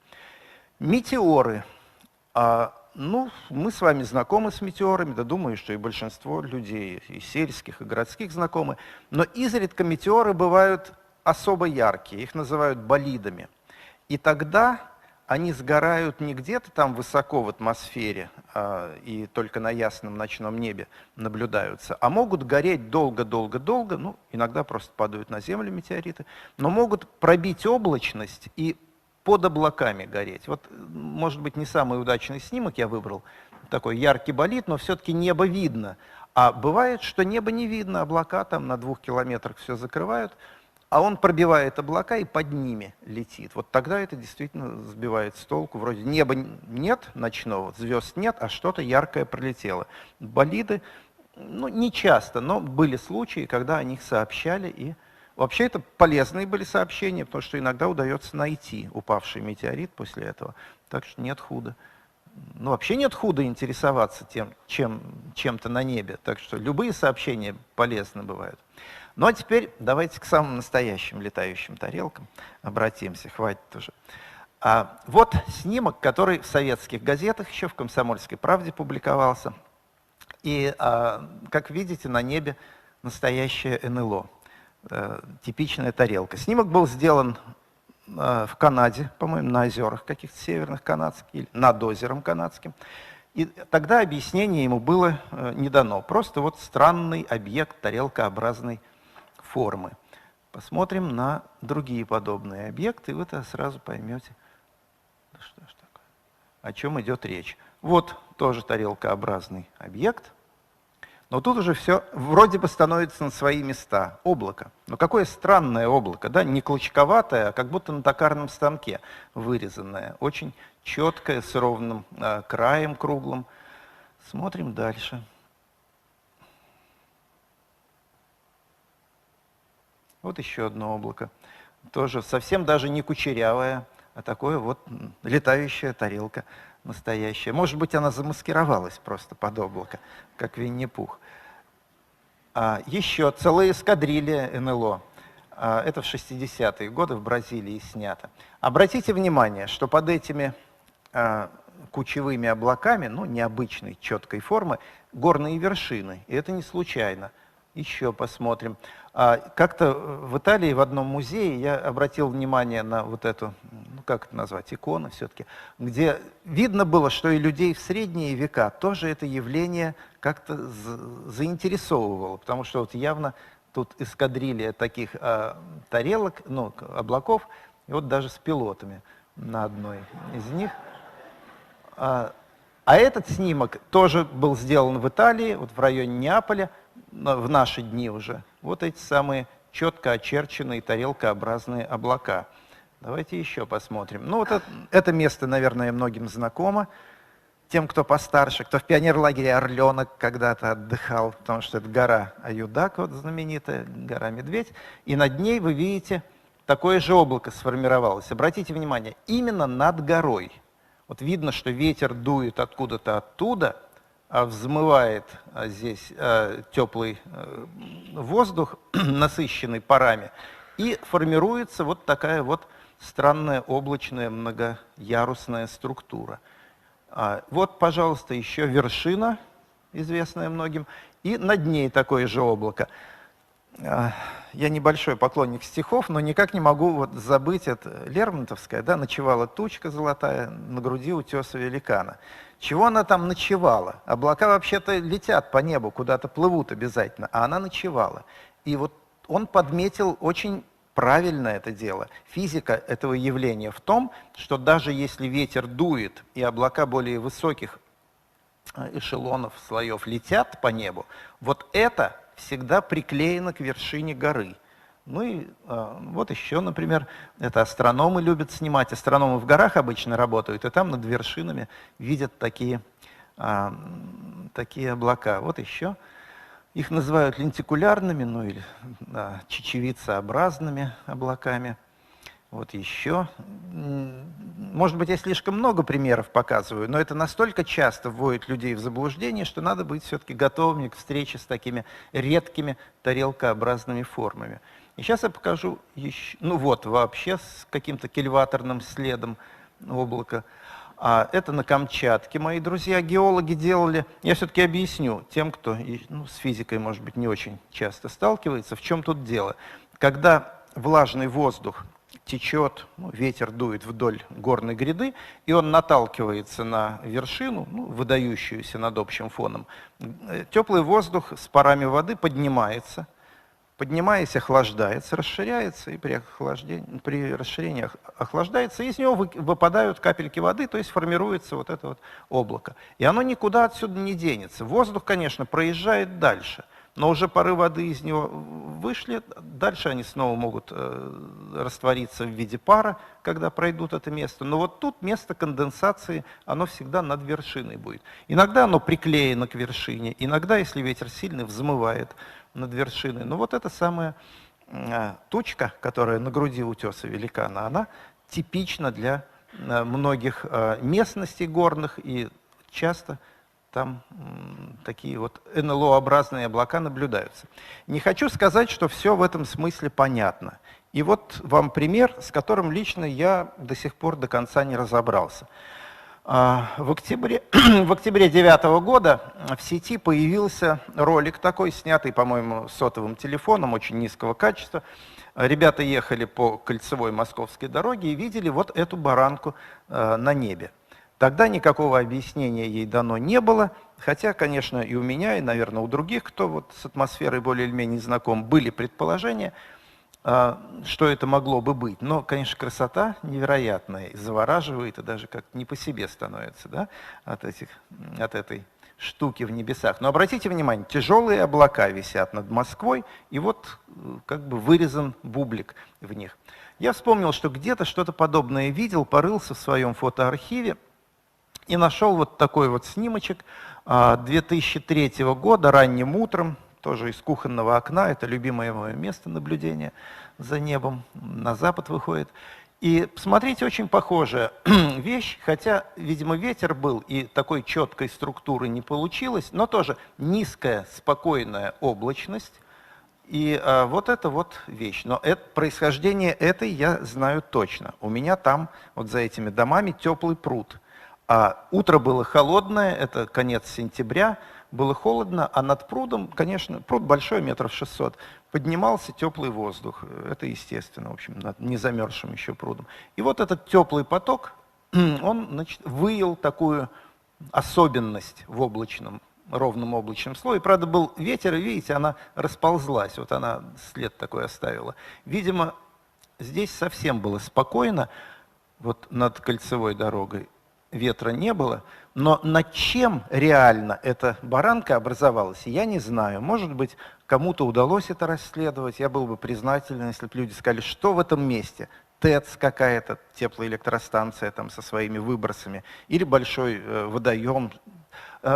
Метеоры. Ну, мы с вами знакомы с метеорами, да думаю, что и большинство людей, и сельских, и городских знакомы. Но изредка метеоры бывают особо яркие, их называют болидами. И тогда они сгорают не где-то там высоко в атмосфере и только на ясном ночном небе наблюдаются, а могут гореть долго-долго-долго, ну, иногда просто падают на землю метеориты, но могут пробить облачность и под облаками гореть. Вот, может быть, не самый удачный снимок я выбрал, такой яркий болид, но все-таки небо видно. А бывает, что небо не видно, облака там на 2 километрах все закрывают, а он пробивает облака и под ними летит. Вот тогда это действительно сбивает с толку. Вроде неба нет ночного, звезд нет, а что-то яркое пролетело. Болиды, ну, не часто, но были случаи, когда о них сообщали, и вообще это полезные были сообщения, потому что иногда удается найти упавший метеорит после этого. Так что нет худа. Ну, вообще нет худа интересоваться тем, чем-то на небе. Так что любые сообщения полезны бывают. Ну, а теперь давайте к самым настоящим летающим тарелкам обратимся. Хватит уже. Вот снимок, который в советских газетах, еще в «Комсомольской правде» публиковался. И, как видите, на небе настоящее НЛО. Типичная тарелка. Снимок был сделан в Канаде, по-моему, на озерах каких-то северных канадских, или над озером канадским. И тогда объяснение ему было не дано. Просто вот странный объект тарелкообразной формы. Посмотрим на другие подобные объекты, и вы-то сразу поймете, да что ж такое, о чем идет речь. Вот тоже тарелкообразный объект. Но тут уже все вроде бы становится на свои места. Облако. Но какое странное облако, да? Не клочковатое, а как будто на токарном станке вырезанное. Очень четкое, с ровным краем круглым. Смотрим дальше. Вот еще одно облако. Тоже совсем даже не кучерявое, а такое вот летающая тарелка настоящая. Может быть, она замаскировалась просто под облако, как Винни-Пух. Еще целая эскадрилья НЛО. Это в 60-е годы в Бразилии снято. Обратите внимание, что под этими кучевыми облаками, ну, необычной, четкой формы, горные вершины. И это не случайно. Еще посмотрим. Как-то в Италии в одном музее я обратил внимание на вот эту, ну как это назвать, икону все-таки, где видно было, что и людей в средние века тоже это явление как-то заинтересовывало, потому что вот явно тут эскадрилья таких тарелок, ну, облаков, и вот даже с пилотами на одной из них. А этот снимок тоже был сделан в Италии, вот в районе Неаполя, в наши дни уже. Вот эти самые четко очерченные тарелкообразные облака. Давайте еще посмотрим. Ну, вот это место, наверное, многим знакомо. Тем, кто постарше, кто в пионерлагере «Орленок» когда-то отдыхал, потому что это гора Аюдак, вот знаменитая гора Медведь, и над ней вы видите, такое же облако сформировалось. Обратите внимание, именно над горой. Вот видно, что ветер дует откуда-то оттуда, взмывает здесь теплый воздух, насыщенный парами, и формируется вот такая вот странная облачная многоярусная структура. Вот, пожалуйста, еще вершина, известная многим, и над ней такое же облако. Я небольшой поклонник стихов, но никак не могу вот забыть это Лермонтовское, да, «Ночевала тучка золотая на груди утеса великана». Чего она там ночевала? Облака вообще-то летят по небу, куда-то плывут обязательно, а она ночевала. И вот он подметил очень правильно это дело. Физика этого явления в том, что даже если ветер дует и облака более высоких эшелонов, слоев летят по небу, вот это всегда приклеено к вершине горы. Ну и вот еще, например, это астрономы любят снимать. Астрономы в горах обычно работают, и там над вершинами видят такие облака. Вот еще. Их называют лентикулярными, ну или чечевицеобразными облаками. Вот еще. Может быть, я слишком много примеров показываю, но это настолько часто вводит людей в заблуждение, что надо быть все-таки готовыми к встрече с такими редкими тарелкообразными формами. И сейчас я покажу еще, ну вот, вообще с каким-то кильваторным следом облака. Это на Камчатке мои друзья геологи делали. Я все-таки объясню тем, кто с физикой, может быть, не очень часто сталкивается, в чем тут дело. Когда влажный воздух течет, ветер дует вдоль горной гряды, и он наталкивается на вершину, выдающуюся над общим фоном, теплый воздух с парами воды поднимается, поднимаясь, охлаждается, расширяется, и при расширении охлаждается, и из него выпадают капельки воды, то есть формируется вот это вот облако. И оно никуда отсюда не денется. Воздух, конечно, проезжает дальше, но уже пары воды из него вышли, дальше они снова могут раствориться в виде пара, когда пройдут это место. Но вот тут место конденсации, оно всегда над вершиной будет. Иногда оно приклеено к вершине, иногда, если ветер сильный, взмывает над вершиной. Но вот эта самая тучка, которая на груди утеса великана, она типична для многих местностей горных, и часто там такие вот НЛО-образные облака наблюдаются. Не хочу сказать, что все в этом смысле понятно. И вот вам пример, с которым лично я до сих пор до конца не разобрался. В октябре 2009 года в сети появился ролик такой, снятый, по-моему, сотовым телефоном, очень низкого качества. Ребята ехали по кольцевой московской дороге и видели вот эту баранку на небе. Тогда никакого объяснения ей дано не было, хотя, конечно, и у меня, и, наверное, у других, кто вот с атмосферой более или менее знаком, были предположения, что это могло бы быть. Но, конечно, красота невероятная, завораживает, и даже как-то не по себе становится, да, от этой штуки в небесах. Но обратите внимание, тяжелые облака висят над Москвой, и вот как бы вырезан бублик в них. Я вспомнил, что где-то что-то подобное видел, порылся в своем фотоархиве, и нашел вот такой вот снимочек 2003 года, ранним утром, тоже из кухонного окна, это любимое мое место наблюдения за небом, на запад выходит. И посмотрите, очень похожая вещь, хотя, видимо, ветер был, и такой четкой структуры не получилось, но тоже низкая, спокойная облачность, И вот это вот вещь. Но происхождение этой я знаю точно. У меня там, вот за этими домами, теплый пруд. Утро было холодное, это конец сентября, было холодно, а над прудом, конечно, пруд большой, 600 метров, поднимался теплый воздух. Это естественно, в общем, над незамерзшим еще прудом. И вот этот теплый поток, он, значит, выявил такую особенность в ровном облачном слое. Правда, был ветер, и, видите, она расползлась, вот она след такой оставила. Видимо, здесь совсем было спокойно, вот над кольцевой дорогой ветра не было, но над чем реально эта баранка образовалась, я не знаю. Может быть, кому-то удалось это расследовать, я был бы признателен, если бы люди сказали, что в этом месте. ТЭЦ какая-то, теплоэлектростанция там со своими выбросами, или большой водоем.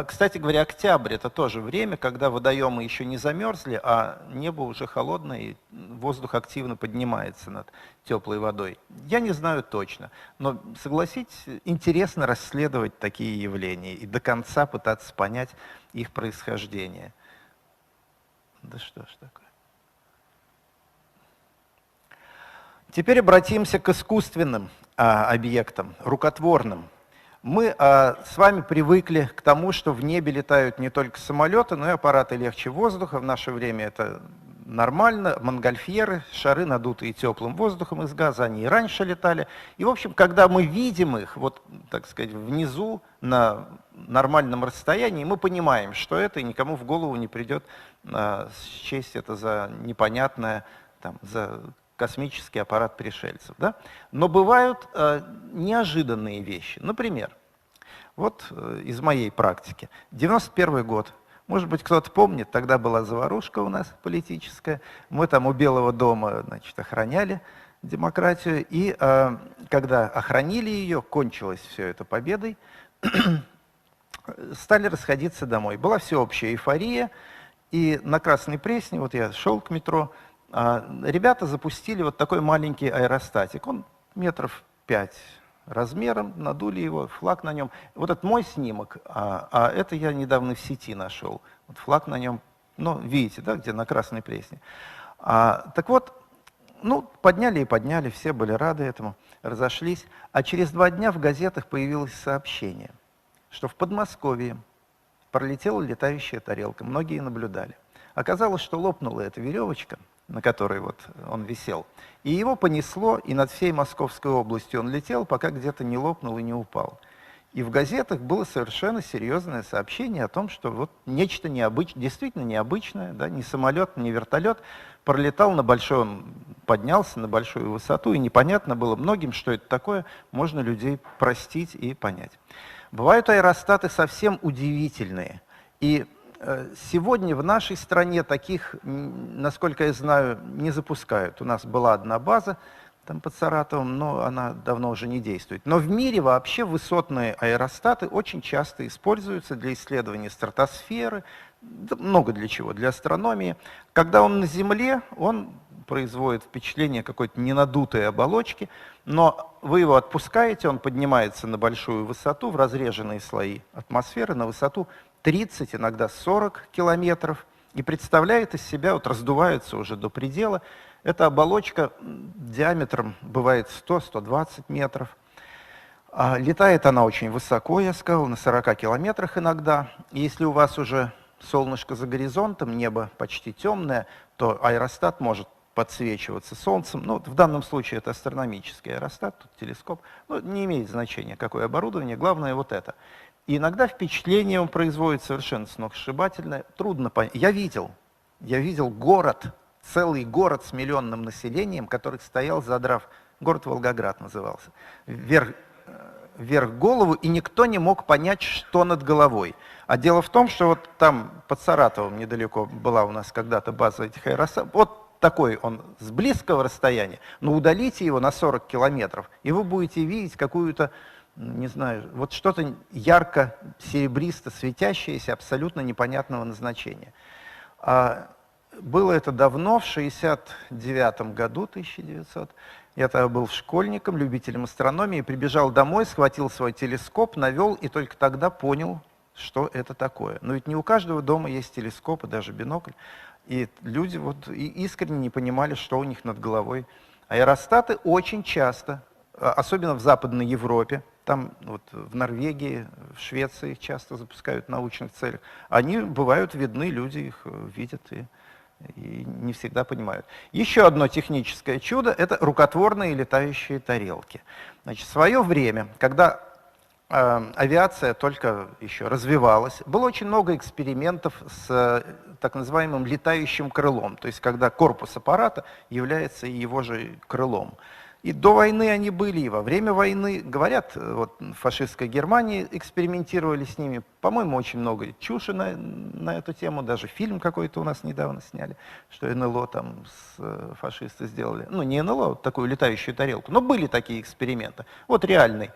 Кстати говоря, октябрь — это тоже время, когда водоемы еще не замерзли, а небо уже холодное, и воздух активно поднимается над теплой водой. Я не знаю точно, но, согласитесь, интересно расследовать такие явления и до конца пытаться понять их происхождение. Да что ж такое. Теперь обратимся к искусственным объектам, рукотворным. Мы с вами привыкли к тому, что в небе летают не только самолеты, но и аппараты легче воздуха. В наше время это нормально. Монгольфьеры, шары, надутые теплым воздухом из газа, они и раньше летали. И, в общем, когда мы видим их, вот, так сказать, внизу, на нормальном расстоянии, мы понимаем, что это, и никому в голову не придет счесть это за непонятное, там, за космический аппарат пришельцев. Да? Но бывают неожиданные вещи. Например, вот из моей практики. 91 год. Может быть, кто-то помнит, тогда была заварушка у нас политическая. Мы там у Белого дома, значит, охраняли демократию. И когда охранили ее, кончилось все это победой, стали расходиться домой. Была всеобщая эйфория. И на Красной Пресне, вот я шел к метро, ребята запустили вот такой маленький аэростатик. Он 5 метров размером, надули его, флаг на нем. Вот это мой снимок, а это я недавно в сети нашел. Вот флаг на нем, ну, видите, да, где на Красной Пресне. Так вот, ну, подняли и подняли, все были рады этому, разошлись. А через 2 дня в газетах появилось сообщение, что в Подмосковье пролетела летающая тарелка. Многие наблюдали. Оказалось, что лопнула эта веревочка, на которой вот он висел, и его понесло, и над всей Московской областью он летел, пока где-то не лопнул и не упал. И в газетах было совершенно серьезное сообщение о том, что вот нечто необычное, действительно необычное, да, ни самолет, ни вертолет, пролетал на большой, он поднялся на большую высоту, и непонятно было многим, что это такое, можно людей простить и понять. Бывают аэростаты совсем удивительные, и сегодня в нашей стране таких, насколько я знаю, не запускают. У нас была одна база там под Саратовом, но она давно уже не действует. Но в мире вообще высотные аэростаты очень часто используются для исследования стратосферы, много для чего, для астрономии. Когда он на Земле, он производит впечатление какой-то ненадутой оболочки, но вы его отпускаете, он поднимается на большую высоту, в разреженные слои атмосферы, на высоту 30, иногда 40 километров, и представляет из себя, вот раздувается уже до предела, эта оболочка диаметром бывает 100-120 метров. Летает она очень высоко, я сказал, на 40 километрах иногда. И если у вас уже солнышко за горизонтом, небо почти темное, то аэростат может подсвечиваться солнцем. Ну, в данном случае это астрономический аэростат, тут телескоп. Ну, не имеет значения, какое оборудование, главное вот это. И иногда впечатление он производит совершенно сногсшибательное, трудно понять. Я видел город, целый город с миллионным населением, который стоял, задрав, город Волгоград назывался, вверх голову, и никто не мог понять, что над головой. А дело в том, что вот там под Саратовом недалеко была у нас когда-то база этих аэростатов, вот такой он с близкого расстояния, но удалите его на 40 километров, и вы будете видеть какую-то, не знаю, вот что-то ярко-серебристо светящееся, абсолютно непонятного назначения. Было это давно, в 1969 году, 1900. Я тогда был школьником, любителем астрономии, прибежал домой, схватил свой телескоп, навел и только тогда понял, что это такое. Но ведь не у каждого дома есть телескоп и даже бинокль. И люди вот искренне не понимали, что у них над головой. Аэростаты очень часто, особенно в Западной Европе, там вот в Норвегии, в Швеции их часто запускают в научных целях, они бывают видны, люди их видят и не всегда понимают. Еще одно техническое чудо – это рукотворные летающие тарелки. Значит, в свое время, когда авиация только еще развивалась, было очень много экспериментов с так называемым летающим крылом, то есть когда корпус аппарата является его же крылом. И до войны они были, и во время войны, говорят, вот в фашистской Германии экспериментировали с ними, по-моему, очень много чуши на эту тему, даже фильм какой-то у нас недавно сняли, что НЛО там фашисты сделали, ну не НЛО, вот такую летающую тарелку, но были такие эксперименты, вот реальный,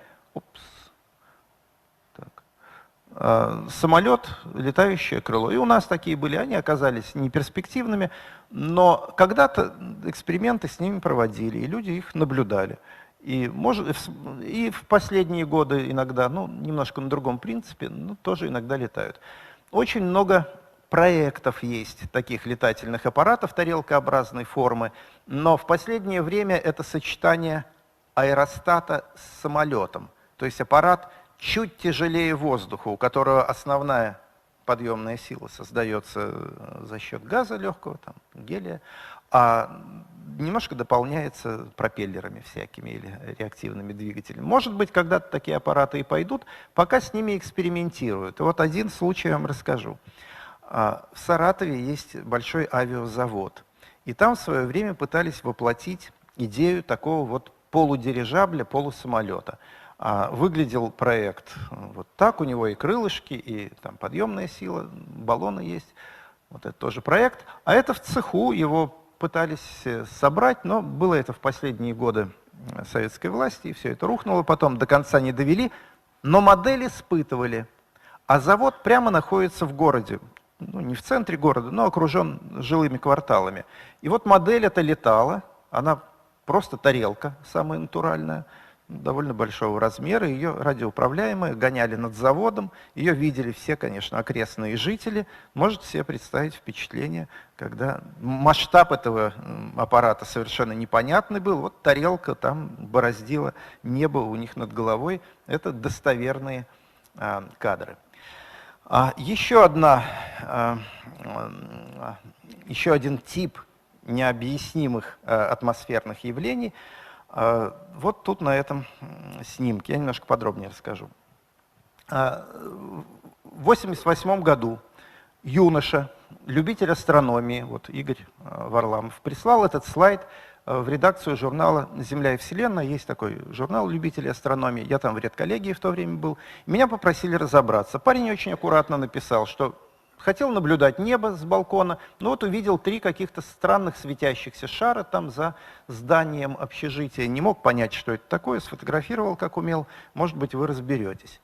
самолет, летающее крыло. И у нас такие были, они оказались неперспективными, но когда-то эксперименты с ними проводили, и люди их наблюдали. И в последние годы иногда, ну, немножко на другом принципе, но тоже иногда летают. Очень много проектов есть таких летательных аппаратов тарелкообразной формы, но в последнее время это сочетание аэростата с самолетом, то есть аппарат чуть тяжелее воздуха, у которого основная подъемная сила создается за счет газа легкого, там, гелия, а немножко дополняется пропеллерами всякими или реактивными двигателями. Может быть, когда-то такие аппараты и пойдут, пока с ними экспериментируют. И вот один случай я вам расскажу. В Саратове есть большой авиазавод, и там в свое время пытались воплотить идею такого вот полудирижабля, полусамолета. Выглядел проект вот так, у него и крылышки, и там подъемная сила, баллоны есть, вот это тоже проект. А это в цеху, его пытались собрать, но было это в последние годы советской власти, и все это рухнуло, потом до конца не довели, но модель испытывали. А завод прямо находится в городе, ну не в центре города, но окружен жилыми кварталами. И вот модель эта летала, она просто тарелка, самая натуральная, довольно большого размера, ее радиоуправляемая, гоняли над заводом, ее видели все, конечно, окрестные жители. Можете себе представить впечатление, когда масштаб этого аппарата совершенно непонятный был, вот тарелка там бороздила небо у них над головой, это достоверные кадры. Еще один тип необъяснимых атмосферных явлений – вот тут на этом снимке, я немножко подробнее расскажу. В 1988 году юноша, любитель астрономии, вот Игорь Варламов, прислал этот слайд в редакцию журнала «Земля и Вселенная». Есть такой журнал любителей астрономии, я там в редколлегии в то время был. Меня попросили разобраться. Парень очень аккуратно написал, что хотел наблюдать небо с балкона, но вот увидел 3 каких-то странных светящихся шара там за зданием общежития. Не мог понять, что это такое, сфотографировал, как умел. Может быть, вы разберетесь.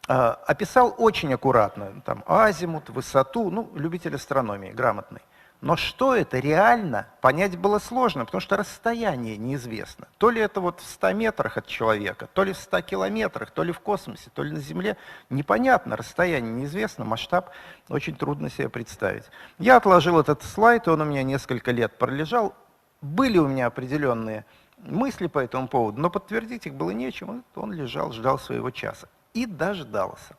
Описал очень аккуратно, там, азимут, высоту, ну, любитель астрономии, грамотный. Но что это реально, понять было сложно, потому что расстояние неизвестно. То ли это вот в 100 метрах от человека, то ли в 100 километрах, то ли в космосе, то ли на Земле. Непонятно, расстояние неизвестно, масштаб очень трудно себе представить. Я отложил этот слайд, он у меня несколько лет пролежал. Были у меня определенные мысли по этому поводу, но подтвердить их было нечем. Он лежал, ждал своего часа. И дождался.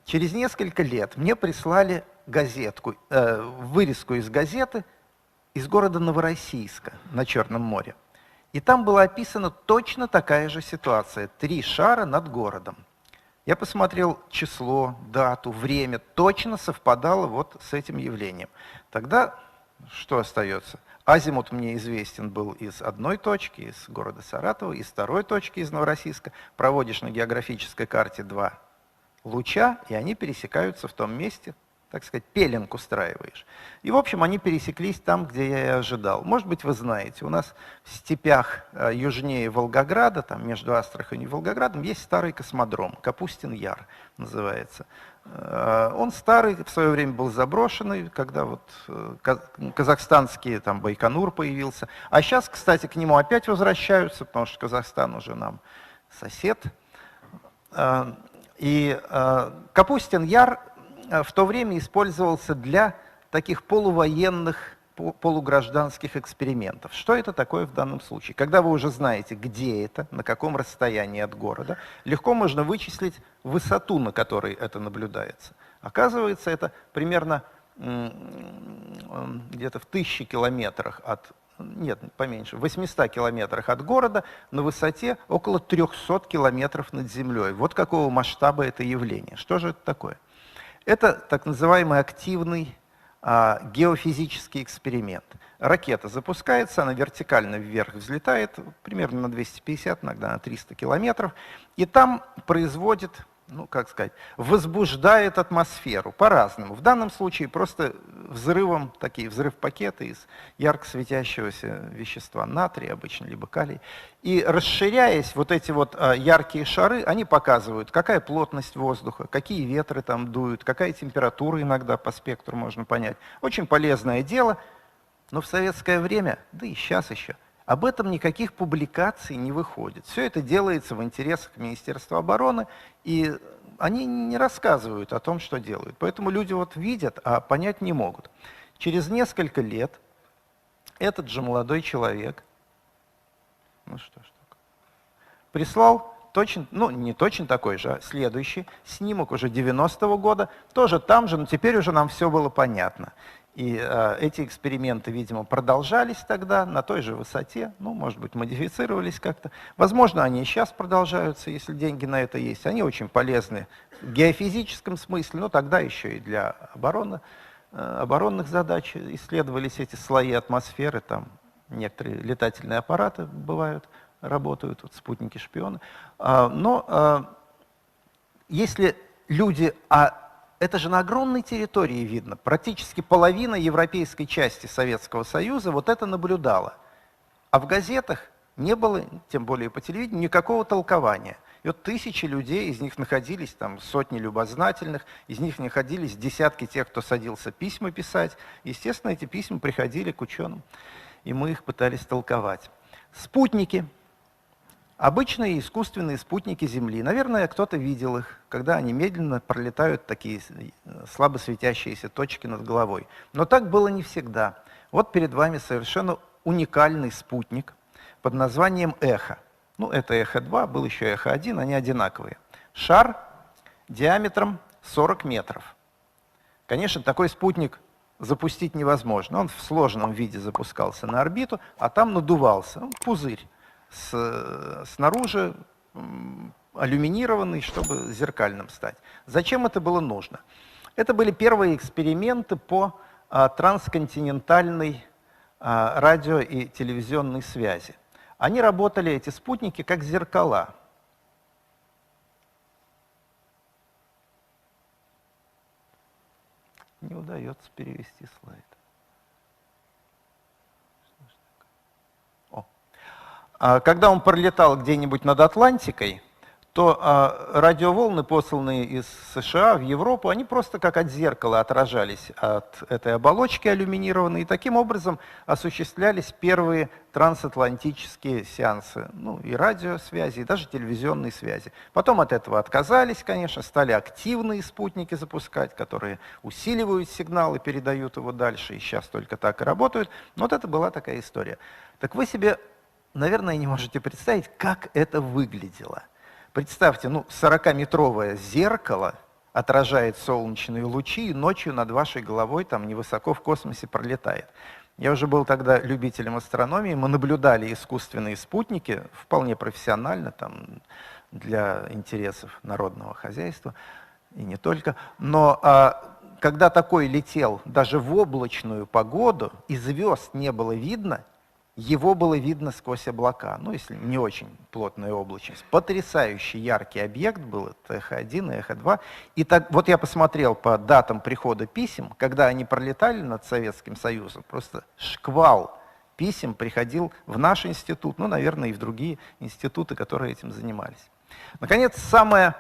Через несколько лет мне прислали газетку, вырезку из газеты из города Новороссийска на Черном море. И там была описана точно такая же ситуация. 3 шара над городом. Я посмотрел число, дату, время. Точно совпадало вот с этим явлением. Тогда что остается? Азимут мне известен был из одной точки, из города Саратова, из второй точки, из Новороссийска. Проводишь на географической карте 2 луча, и они пересекаются в том месте, так сказать, пеленг устраиваешь. И, в общем, они пересеклись там, где я и ожидал. Может быть, вы знаете, у нас в степях южнее Волгограда, там между Астраханью и Волгоградом, есть старый космодром, Капустин-Яр называется. Он старый, в свое время был заброшенный, когда вот казахстанский там Байконур появился. А сейчас, кстати, к нему опять возвращаются, потому что Казахстан уже нам сосед. И Капустин Яр в то время использовался для таких полувоенных, полугражданских экспериментов. Что это такое в данном случае? Когда вы уже знаете, где это, на каком расстоянии от города, легко можно вычислить высоту, на которой это наблюдается. Оказывается, это примерно где-то в 1000 километрах от, нет, поменьше, в 800 километрах от города на высоте около 300 километров над землей. Вот какого масштаба это явление. Что же это такое? Это так называемый активный геофизический эксперимент. Ракета запускается, она вертикально вверх взлетает, примерно на 250, иногда на 300 километров, и там производит, ну, как сказать, возбуждает атмосферу по-разному. В данном случае просто взрывом, такие взрыв-пакеты из ярко светящегося вещества, натрия обычно, либо калий. И расширяясь, вот эти вот яркие шары, они показывают, какая плотность воздуха, какие ветры там дуют, какая температура иногда по спектру можно понять. Очень полезное дело, но в советское время, да и сейчас еще, об этом никаких публикаций не выходит. Все это делается в интересах Министерства обороны, и они не рассказывают о том, что делают. Поэтому люди вот видят, а понять не могут. Через несколько лет этот же молодой человек, ну что ж такое, прислал точно, ну не точно такой же, а следующий снимок уже 90-го года, тоже там же, но теперь уже нам все было понятно. И эти эксперименты, видимо, продолжались тогда на той же высоте, ну, может быть, модифицировались как-то. Возможно, они и сейчас продолжаются, если деньги на это есть. Они очень полезны в геофизическом смысле, но тогда еще и для оборонных задач исследовались эти слои атмосферы, там некоторые летательные аппараты бывают, работают, вот спутники-шпионы. Но если люди... Это же на огромной территории видно. Практически половина европейской части Советского Союза вот это наблюдала. А в газетах не было, тем более по телевидению, никакого толкования. И вот тысячи людей, из них находились там сотни любознательных, из них находились десятки тех, кто садился письма писать. Естественно, эти письма приходили к ученым, и мы их пытались толковать. Спутники. Обычные искусственные спутники Земли. Наверное, кто-то видел их, когда они медленно пролетают такие слабо светящиеся точки над головой. Но так было не всегда. Вот перед вами совершенно уникальный спутник под названием «Эхо». Ну, это «Эхо-2», был еще «Эхо-1», они одинаковые. Шар диаметром 40 метров. Конечно, такой спутник запустить невозможно. Он в сложном виде запускался на орбиту, а там надувался, пузырь. Снаружи алюминированный, чтобы зеркальным стать. Зачем это было нужно? Это были первые эксперименты по трансконтинентальной радио- и телевизионной связи. Они работали, эти спутники, как зеркала. Не удается перевести слайд. Когда он пролетал где-нибудь над Атлантикой, то радиоволны, посланные из США в Европу, они просто как от зеркала отражались от этой оболочки алюминированной, и таким образом осуществлялись первые трансатлантические сеансы, ну и радиосвязи, и даже телевизионной связи. Потом от этого отказались, конечно, стали активные спутники запускать, которые усиливают сигнал и передают его дальше, и сейчас только так и работают. Но вот это была такая история. Так вы себе, наверное, не можете представить, как это выглядело. Представьте, 40-метровое зеркало отражает солнечные лучи, и ночью над вашей головой там невысоко в космосе пролетает. Я уже был тогда любителем астрономии, мы наблюдали искусственные спутники, вполне профессионально, там, для интересов народного хозяйства, и не только. Но когда такой летел даже в облачную погоду, и звезд не было видно, его было видно сквозь облака, если не очень плотная облачность. Потрясающий яркий объект был, это Эхо-1 и Эхо-2. И так, вот я посмотрел по датам прихода писем, когда они пролетали над Советским Союзом, просто шквал писем приходил в наш институт, наверное, и в другие институты, которые этим занимались. Наконец, самое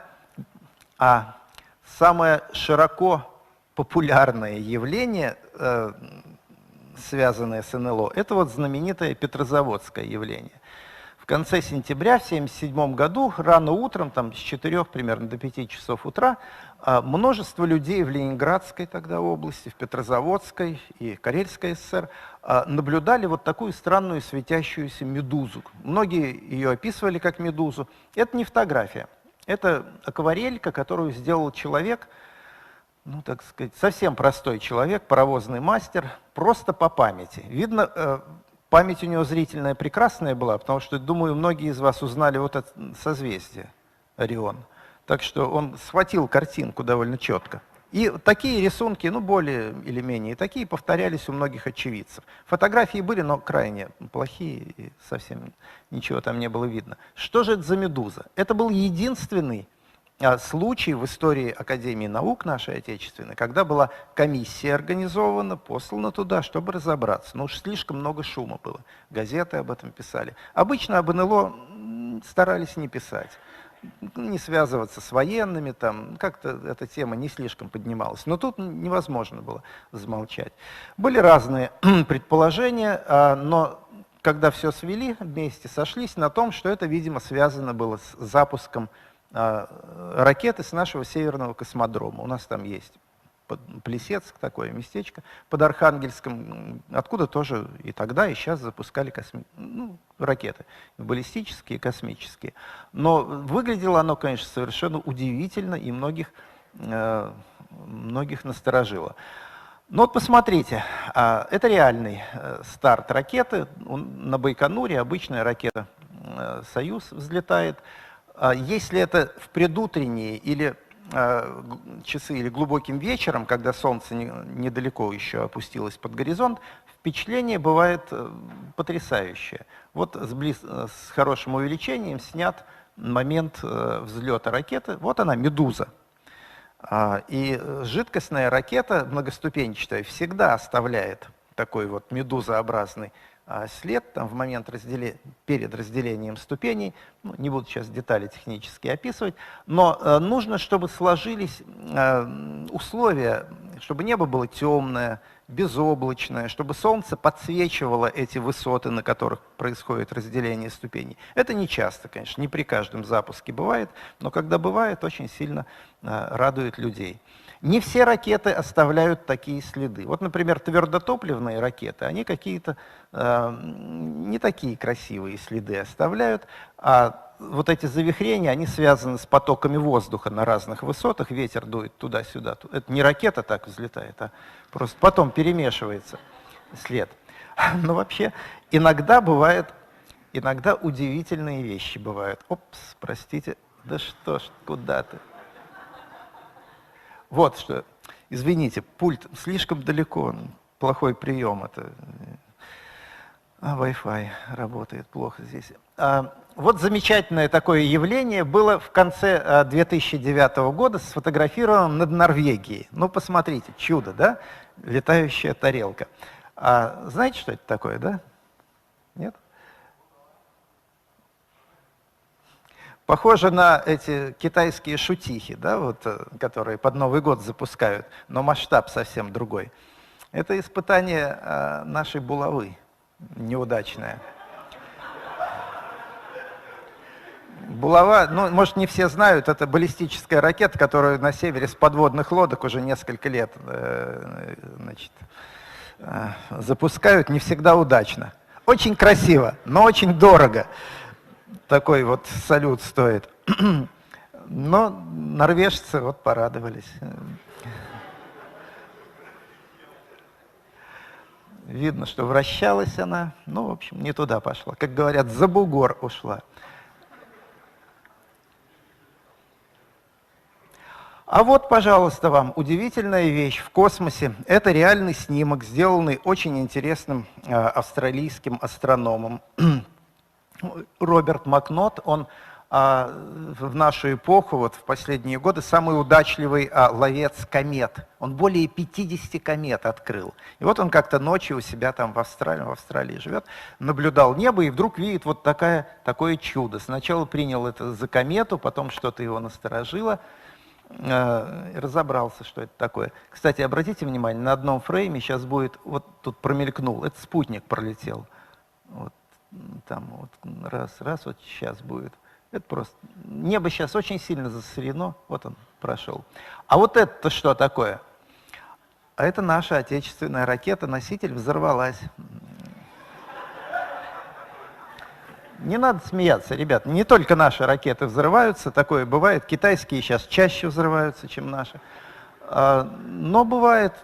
широко популярное явление, связанное с НЛО, это вот знаменитое петрозаводское явление. в конце сентября, в 1977 году, рано утром, там, с 4 примерно до 5 часов утра, множество людей в Ленинградской тогда области, в Петрозаводской и Карельской ССР наблюдали вот такую странную светящуюся медузу. Многие ее описывали как медузу. Это не фотография, это акварелька, которую сделал человек, ну, так сказать, совсем простой человек, паровозный мастер, просто по памяти. Видно, память у него зрительная прекрасная была, потому что, думаю, многие из вас узнали вот это созвездие Орион. Так что он схватил картинку довольно четко. И такие рисунки, ну, более или менее, такие повторялись у многих очевидцев. Фотографии были, но крайне плохие, и совсем ничего там не было видно. Что же это за медуза? Это был единственный случай в истории Академии наук нашей отечественной, когда была комиссия организована, послана туда, чтобы разобраться. Но уж слишком много шума было. Газеты об этом писали. Обычно об НЛО старались не писать, не связываться с военными, там как-то эта тема не слишком поднималась. Но тут невозможно было замолчать. Были разные предположения, но когда все свели вместе, сошлись на том, что это, видимо, связано было с запуском ракеты с нашего северного космодрома. У нас там есть Плесецк, такое местечко, под Архангельском, откуда тоже и тогда, и сейчас запускали ракеты, баллистические, космические. Но выглядело оно, конечно, совершенно удивительно и многих насторожило. Но вот посмотрите, это реальный старт ракеты. На Байконуре обычная ракета «Союз» взлетает. Если это в предутренние или часы или глубоким вечером, когда солнце недалеко еще опустилось под горизонт, впечатление бывает потрясающее. Вот с хорошим увеличением снят момент взлета ракеты. Вот она, медуза. И жидкостная ракета многоступенчатая всегда оставляет такой вот медузообразный след там, в момент перед разделением ступеней. Ну, не буду сейчас детали технически описывать, но нужно, чтобы сложились условия, чтобы небо было темное, безоблачное, чтобы солнце подсвечивало эти высоты, на которых происходит разделение ступеней. Это не часто, конечно, не при каждом запуске бывает, но когда бывает, очень сильно радует людей. Не все ракеты оставляют такие следы. Вот, например, твердотопливные ракеты, они какие-то не такие красивые следы оставляют, а вот эти завихрения, они связаны с потоками воздуха на разных высотах, ветер дует туда-сюда. Это не ракета так взлетает, а просто потом перемешивается след. Но вообще иногда удивительные вещи бывают. Опс, простите, да что ж, куда ты? Вот что, извините, пульт слишком далеко, плохой прием, это Wi-Fi работает плохо здесь. Вот замечательное такое явление было в конце 2009 года сфотографировано над Норвегией. Ну, посмотрите, чудо, да? Летающая тарелка. Знаете, что это такое, да? Нет? Похоже на эти китайские шутихи, да, вот, которые под Новый год запускают, но масштаб совсем другой. Это испытание нашей булавы, неудачное. Булава, ну, может, не все знают, это баллистическая ракета, которую на севере с подводных лодок уже несколько лет запускают, не всегда удачно. Очень красиво, но очень дорого. Такой вот салют стоит. Но норвежцы вот порадовались. Видно, что вращалась она, ну, в общем, не туда пошла. Как говорят, за бугор ушла. А вот, пожалуйста, вам удивительная вещь в космосе. Это реальный снимок, сделанный очень интересным австралийским астрономом. Роберт Макнот, он в нашу эпоху, вот в последние годы, самый удачливый ловец комет. Он более 50 комет открыл. И вот он как-то ночью у себя там в Австралии живет, наблюдал небо и вдруг видит вот такое чудо. Сначала принял это за комету, потом что-то его насторожило, разобрался, что это такое. Кстати, обратите внимание, на одном фрейме сейчас будет, вот тут промелькнул, это спутник пролетел. Вот. там вот раз, вот сейчас будет. Это просто... Небо сейчас очень сильно засорено, вот он прошел. А вот это что такое? А это наша отечественная ракета-носитель взорвалась. Не надо смеяться, ребят. Не только наши ракеты взрываются, такое бывает. Китайские сейчас чаще взрываются, чем наши. Но бывает,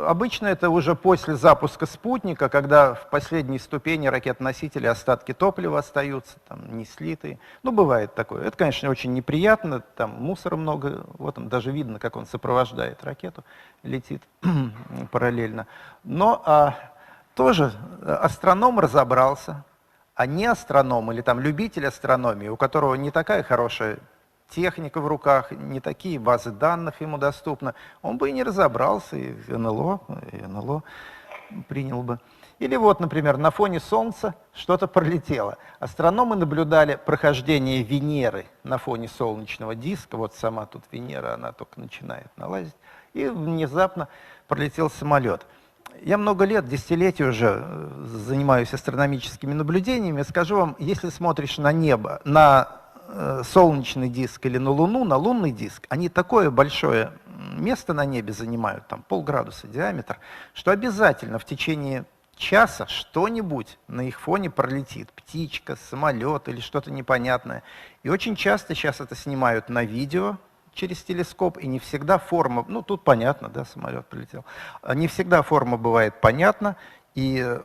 обычно это уже после запуска спутника, когда в последней ступени ракет-носителя остатки топлива остаются, там, не слитые. Бывает такое. Это, конечно, очень неприятно, там мусора много, вот он даже видно, как он сопровождает ракету, летит параллельно. Но тоже астроном разобрался, а не астроном или там любитель астрономии, у которого не такая хорошая техника в руках, не такие базы данных ему доступны, он бы и не разобрался, и НЛО принял бы. Или вот, например, на фоне Солнца что-то пролетело. Астрономы наблюдали прохождение Венеры на фоне солнечного диска, вот сама тут Венера, она только начинает налазить, и внезапно пролетел самолет. Я много лет, десятилетия уже занимаюсь астрономическими наблюдениями. Скажу вам, если смотришь на небо, на солнечный диск или на Луну, на лунный диск, они такое большое место на небе занимают, там полградуса диаметр, что обязательно в течение часа что-нибудь на их фоне пролетит. Птичка, самолет или что-то непонятное. И очень часто сейчас это снимают на видео через телескоп, и не всегда форма, тут понятно, да, самолет прилетел, не всегда форма бывает понятна, и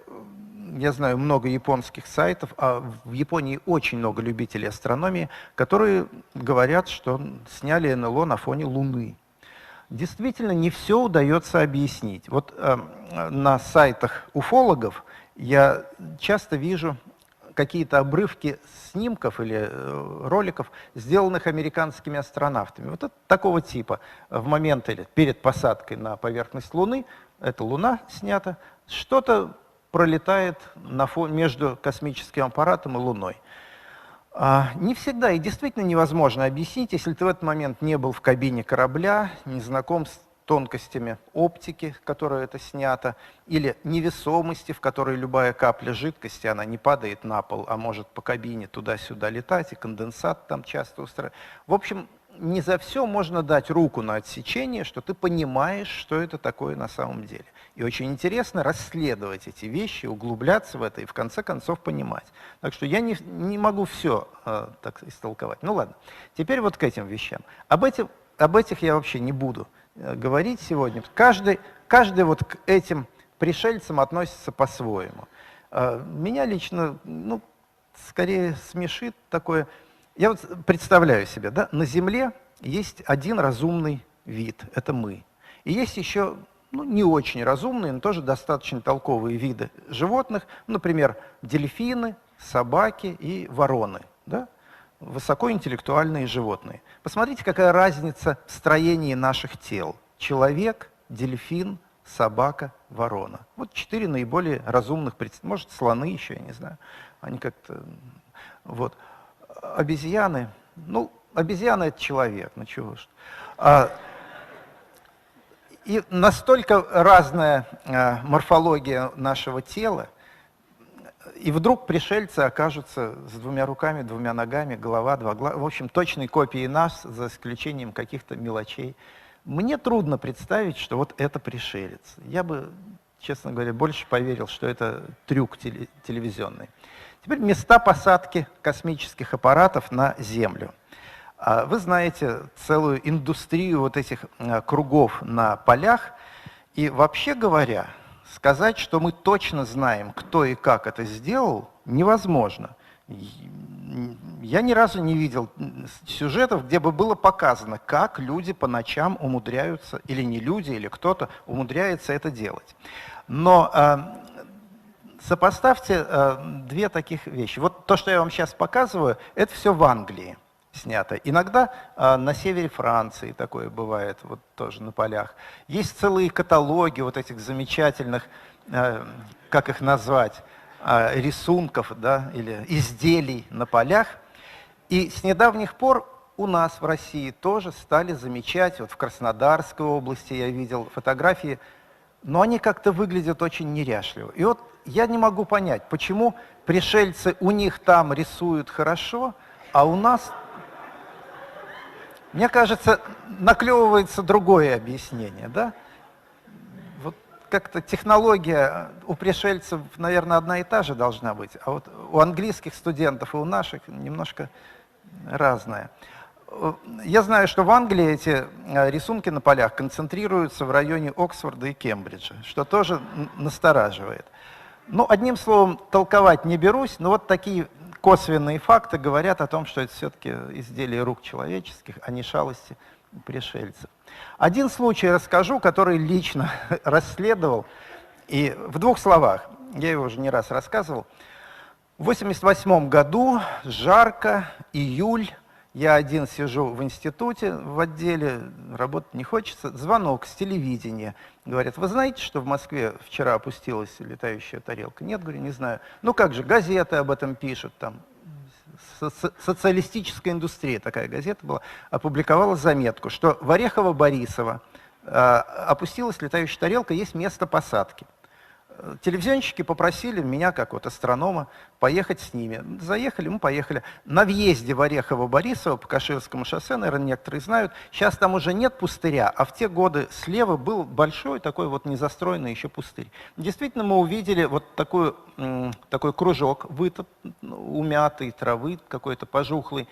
я знаю много японских сайтов, а в Японии очень много любителей астрономии, которые говорят, что сняли НЛО на фоне Луны. Действительно, не все удается объяснить. Вот на сайтах уфологов я часто вижу какие-то обрывки снимков или роликов, сделанных американскими астронавтами. Вот это такого типа. В момент или перед посадкой на поверхность Луны, это Луна снята, что-то пролетает между космическим аппаратом и Луной. Не всегда и действительно невозможно объяснить, если ты в этот момент не был в кабине корабля, не знаком с тонкостями оптики, в которой это снято, или невесомости, в которой любая капля жидкости, она не падает на пол, а может по кабине туда-сюда летать, и конденсат там часто устраивает. В общем, не за все можно дать руку на отсечение, что ты понимаешь, что это такое на самом деле. И очень интересно расследовать эти вещи, углубляться в это и в конце концов понимать. Так что я не могу все так истолковать. Ну ладно, теперь вот к этим вещам. Об этих я вообще не буду говорить сегодня. Каждый вот к этим пришельцам относится по-своему. Меня лично, скорее смешит такое. Я вот представляю себе, да, на Земле есть один разумный вид, это мы. И есть еще, не очень разумные, но тоже достаточно толковые виды животных, например, дельфины, собаки и вороны, да? Высокоинтеллектуальные животные. Посмотрите, какая разница в строении наших тел. Человек, дельфин, собака, ворона. Вот 4 наиболее разумных представителей. Может, слоны еще, я не знаю. Они как-то... Вот. Обезьяны, обезьяна это человек, чего ж. И настолько разная морфология нашего тела, и вдруг пришельцы окажутся с 2 руками, 2 ногами, голова, 2 глаза, в общем, точной копией нас, за исключением каких-то мелочей. Мне трудно представить, что вот это пришелец. Я бы, честно говоря, больше поверил, что это трюк телевизионный. Теперь места посадки космических аппаратов на Землю. Вы знаете целую индустрию вот этих кругов на полях. И вообще говоря, сказать, что мы точно знаем, кто и как это сделал, невозможно. Я ни разу не видел сюжетов, где бы было показано, как люди по ночам умудряются, или не люди, или кто-то умудряется это делать. Но сопоставьте 2 таких вещи. Вот то, что я вам сейчас показываю, это все в Англии снято. Иногда на севере Франции такое бывает, вот тоже на полях. Есть целые каталоги вот этих замечательных, как их назвать, рисунков, да, или изделий на полях. И с недавних пор у нас в России тоже стали замечать, вот в Краснодарской области я видел фотографии но они как-то выглядят очень неряшливо. И вот я не могу понять, почему пришельцы у них там рисуют хорошо, а у нас, мне кажется, наклевывается другое объяснение, да? Вот как-то технология у пришельцев, наверное, одна и та же должна быть, а вот у английских студентов и у наших немножко разная. Я знаю, что в Англии эти рисунки на полях концентрируются в районе Оксфорда и Кембриджа, что тоже настораживает. Ну, одним словом, толковать не берусь, но вот такие косвенные факты говорят о том, что это все-таки изделия рук человеческих, а не шалости пришельцев. Один случай расскажу, который лично расследовал, и в двух словах, я его уже не раз рассказывал. В 1988 году, жарко, июль, я один сижу в институте, в отделе, работать не хочется, звонок с телевидения. Говорят, вы знаете, что в Москве вчера опустилась летающая тарелка? Нет, говорю, не знаю. Ну как же, газеты об этом пишут, там, социалистическая индустрия, такая газета была, опубликовала заметку, что в Орехово-Борисово опустилась летающая тарелка, есть место посадки. Телевизионщики попросили меня, как вот астронома, поехать с ними. Заехали, мы поехали. На въезде в Орехово-Борисово по Каширскому шоссе, наверное, некоторые знают, сейчас там уже нет пустыря, а в те годы слева был большой такой вот незастроенный еще пустырь. Действительно, мы увидели вот такой кружок, умятый, травы какой-то пожухлый,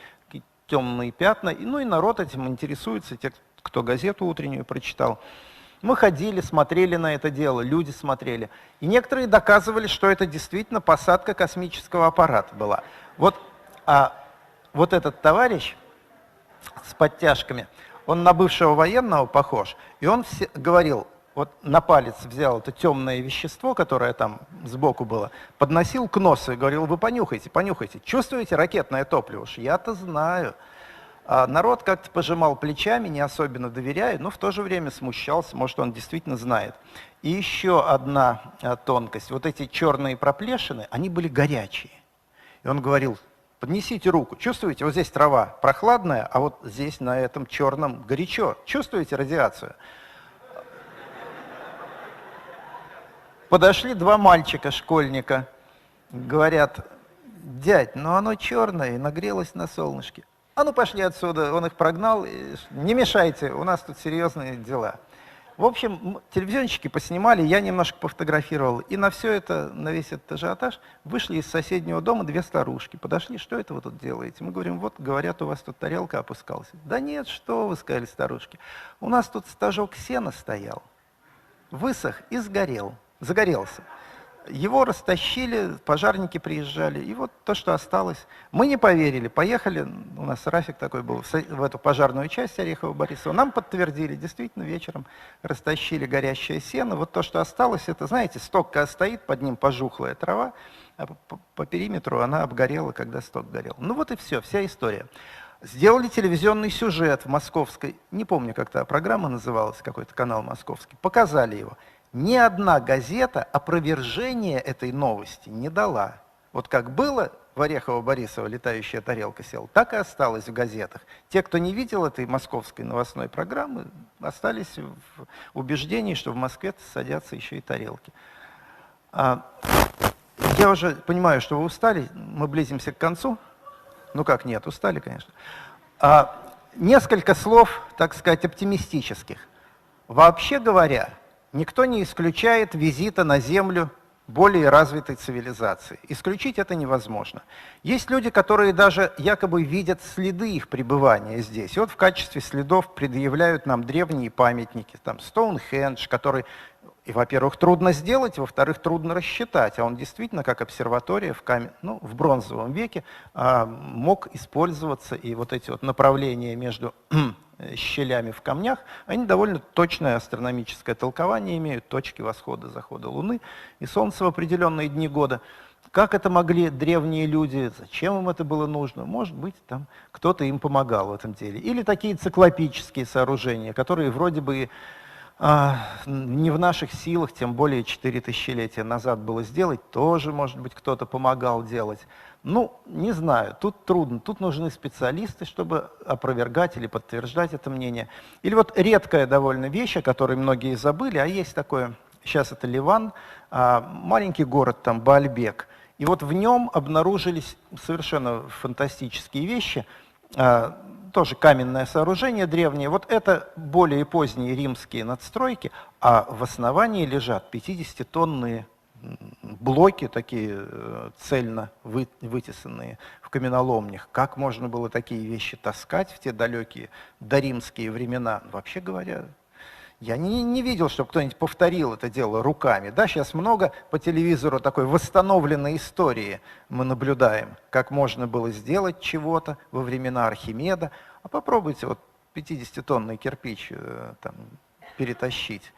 темные пятна. Ну и народ этим интересуется, те, кто газету утреннюю прочитал. Мы ходили, смотрели на это дело, люди смотрели. И некоторые доказывали, что это действительно посадка космического аппарата была. Вот этот товарищ с подтяжками, он на бывшего военного похож, и он говорил, вот на палец взял это темное вещество, которое там сбоку было, подносил к носу и говорил, вы понюхайте, понюхайте, чувствуете ракетное топливо? Уж я-то знаю. А народ как-то пожимал плечами, не особенно доверяя, но в то же время смущался, может, он действительно знает. И еще одна тонкость. Вот эти черные проплешины, они были горячие. И он говорил, поднесите руку, чувствуете, вот здесь трава прохладная, а вот здесь на этом черном горячо. Чувствуете радиацию? Подошли два мальчика, школьника, говорят, дядь, ну оно черное и нагрелось на солнышке. А ну пошли отсюда, он их прогнал, не мешайте, у нас тут серьезные дела. В общем, телевизионщики поснимали, я немножко пофотографировал, и на все это, на весь этот ажиотаж вышли из соседнего дома две старушки. Подошли, что это вы тут делаете? Мы говорим, вот, говорят, у вас тут тарелка опускалась. Да нет, что вы, сказали старушки, у нас тут стажок сена стоял, высох и загорелся. Его растащили, пожарники приезжали, и вот то, что осталось. Мы не поверили, поехали, у нас Рафик такой был, в эту пожарную часть Орехово-Борисова, нам подтвердили, действительно, вечером растащили горящее сено, вот то, что осталось, это, знаете, стокка стоит, под ним пожухлая трава, а по периметру она обгорела, когда сток горел. Ну вот и все, вся история. Сделали телевизионный сюжет в московской, не помню, как та программа называлась, какой-то канал московский, показали его. Ни одна газета опровержения этой новости не дала. Вот как было в Орехово-Борисово летающая тарелка села, так и осталось в газетах. Те, кто не видел этой московской новостной программы, остались в убеждении, что в Москве садятся еще и тарелки. Я уже понимаю, что вы устали, мы близимся к концу. Ну как нет, устали, конечно. Несколько слов, так сказать, оптимистических. Вообще говоря, никто не исключает визита на Землю более развитой цивилизации. Исключить это невозможно. Есть люди, которые даже якобы видят следы их пребывания здесь. И вот в качестве следов предъявляют нам древние памятники. Там Стоунхендж, который, и, во-первых, трудно сделать, во-вторых, трудно рассчитать. А он действительно, как обсерватория в бронзовом веке, мог использоваться. И вот эти вот направления между щелями в камнях, они довольно точное астрономическое толкование имеют, точки восхода-захода Луны и Солнца в определенные дни года. Как это могли древние люди, зачем им это было нужно? Может быть, там кто-то им помогал в этом деле. Или такие циклопические сооружения, которые вроде бы не в наших силах, тем более 4 тысячелетия назад было сделать, тоже, может быть, кто-то помогал делать. Ну, не знаю, тут трудно, тут нужны специалисты, чтобы опровергать или подтверждать это мнение. Или вот редкая довольно вещь, о которой многие забыли, а есть такое сейчас это Ливан, маленький город там Баальбек. И вот в нем обнаружились совершенно фантастические вещи, тоже каменное сооружение древнее. Вот это более поздние римские надстройки, а в основании лежат 50-тонные блоки, такие цельно вытесанные в каменоломнях. Как можно было такие вещи таскать в те далекие доримские времена? Вообще говоря, я не видел, чтобы кто-нибудь повторил это дело руками. Да, сейчас много по телевизору такой восстановленной истории мы наблюдаем, как можно было сделать чего-то во времена Архимеда. А попробуйте вот 50-тонный кирпич там, перетащить.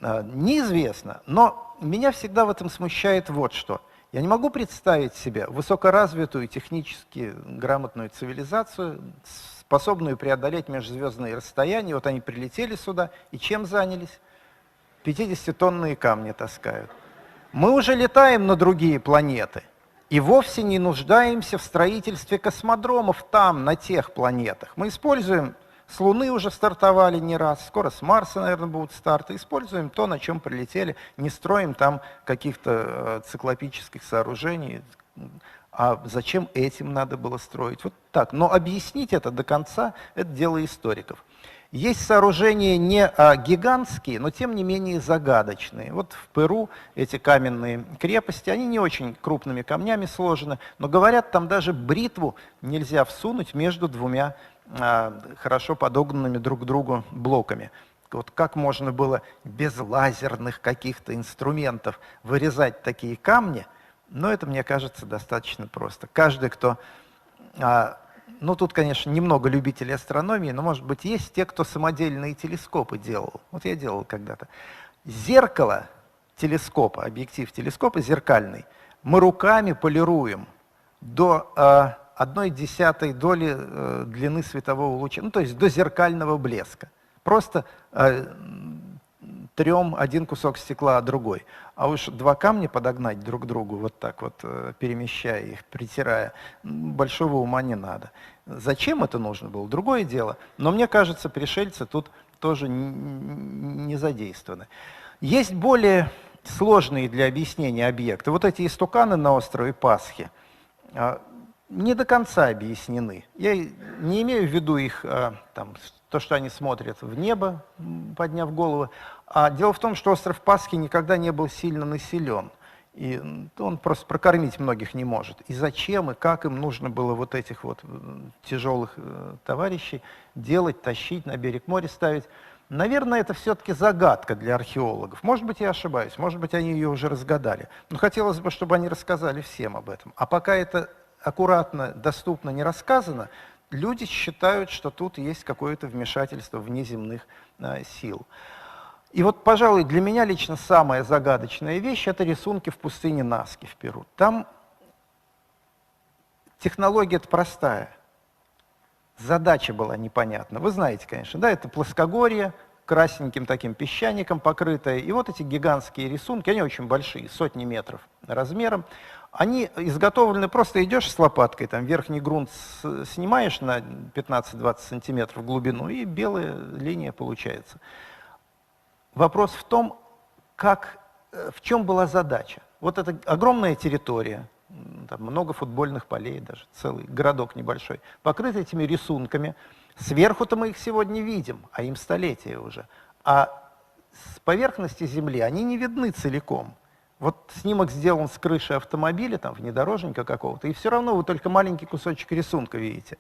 Неизвестно, но меня всегда в этом смущает вот что. Я не могу представить себе высокоразвитую, технически грамотную цивилизацию, способную преодолеть межзвездные расстояния. Вот они прилетели сюда, и чем занялись? 50-тонные камни таскают. Мы уже летаем на другие планеты, и вовсе не нуждаемся в строительстве космодромов там, на тех планетах. Мы используем, с Луны уже стартовали не раз, скоро с Марса, наверное, будут старты. Используем то, на чем прилетели, не строим там каких-то циклопических сооружений. А зачем этим надо было строить? Вот так. Но объяснить это до конца – это дело историков. Есть сооружения не гигантские, но тем не менее загадочные. Вот в Перу эти каменные крепости, они не очень крупными камнями сложены, но говорят, там даже бритву нельзя всунуть между двумя хорошо подогнанными друг к другу блоками. Вот как можно было без лазерных каких-то инструментов вырезать такие камни? Но это, мне кажется, достаточно просто. Каждый, кто... Ну, тут, конечно, немного любителей астрономии, но, может быть, есть те, кто самодельные телескопы делал. Вот я делал когда-то. Зеркало телескопа, объектив телескопа зеркальный, мы руками полируем до 1/10 доли длины светового луча, ну, то есть до зеркального блеска. Просто трем один кусок стекла, а другой. А уж два камня подогнать друг к другу, вот так вот, перемещая их, притирая, большого ума не надо. Зачем это нужно было? Другое дело. Но мне кажется, пришельцы тут тоже не задействованы. Есть более сложные для объяснения объекты. Вот эти истуканы на острове Пасхи не до конца объяснены. Я не имею в виду их, там, то, что они смотрят в небо, подняв голову. А дело в том, что остров Пасхи никогда не был сильно населен. И он просто прокормить многих не может. И зачем, и как им нужно было вот этих вот тяжелых товарищей делать, тащить, на берег моря ставить? Наверное, это все-таки загадка для археологов. Может быть, я ошибаюсь, может быть, они ее уже разгадали. Но хотелось бы, чтобы они рассказали всем об этом. А пока это аккуратно, доступно не рассказано, люди считают, что тут есть какое-то вмешательство внеземных сил. И вот, пожалуй, для меня лично самая загадочная вещь – это рисунки в пустыне Наски в Перу. Там технология-то простая, задача была непонятна. Вы знаете, конечно, да, это плоскогорье, красненьким таким песчаником покрытое. И вот эти гигантские рисунки, они очень большие, сотни метров размером. Они изготовлены, просто идешь с лопаткой, там верхний грунт снимаешь на 15-20 сантиметров глубину, и белая линия получается. Вопрос в том, в чем была задача. Вот эта огромная территория, там много футбольных полей, даже целый городок небольшой, покрыт этими рисунками. Сверху-то мы их сегодня видим, а им столетия уже. А с поверхности земли они не видны целиком. Вот снимок сделан с крыши автомобиля, там, внедорожника какого-то, и все равно вы только маленький кусочек рисунка видите.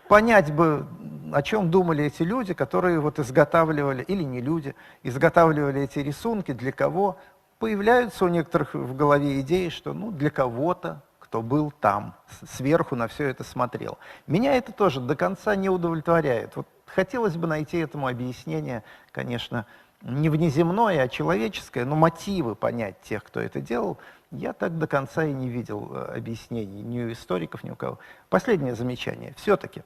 Понять бы, о чем думали эти люди, которые вот изготавливали, или не люди, изготавливали эти рисунки, для кого. Появляются у некоторых в голове идеи, что ну, для кого-то, кто был там, сверху на все это смотрел. Меня это тоже до конца не удовлетворяет. Вот хотелось бы найти этому объяснение, конечно, не внеземное, а человеческое, но мотивы понять тех, кто это делал, я так до конца и не видел объяснений ни у историков, ни у кого. Последнее замечание. Все-таки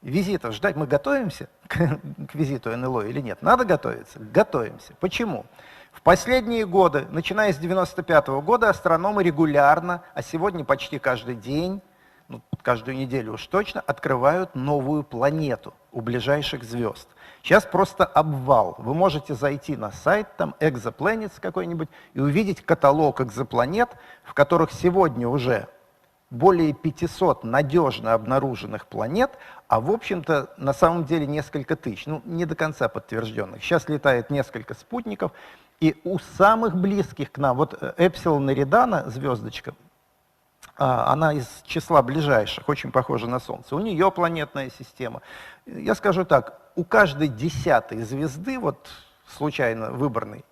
визитов ждать, мы готовимся к визиту НЛО или нет? Надо готовиться? Готовимся. Почему? В последние годы, начиная с 1995 года, астрономы регулярно, а сегодня почти каждый день, ну, каждую неделю уж точно, открывают новую планету у ближайших звезд. Сейчас просто обвал. Вы можете зайти на сайт, там, Exoplanets какой-нибудь, и увидеть каталог экзопланет, в которых сегодня уже более 500 надежно обнаруженных планет, а в общем-то на самом деле несколько тысяч, ну не до конца подтвержденных. Сейчас летает несколько спутников, и у самых близких к нам, вот Эпсилон Эридана, звездочка, она из числа ближайших, очень похожа на Солнце. У нее планетная система. Я скажу так, у каждой 10-й звезды, вот случайно выбранной,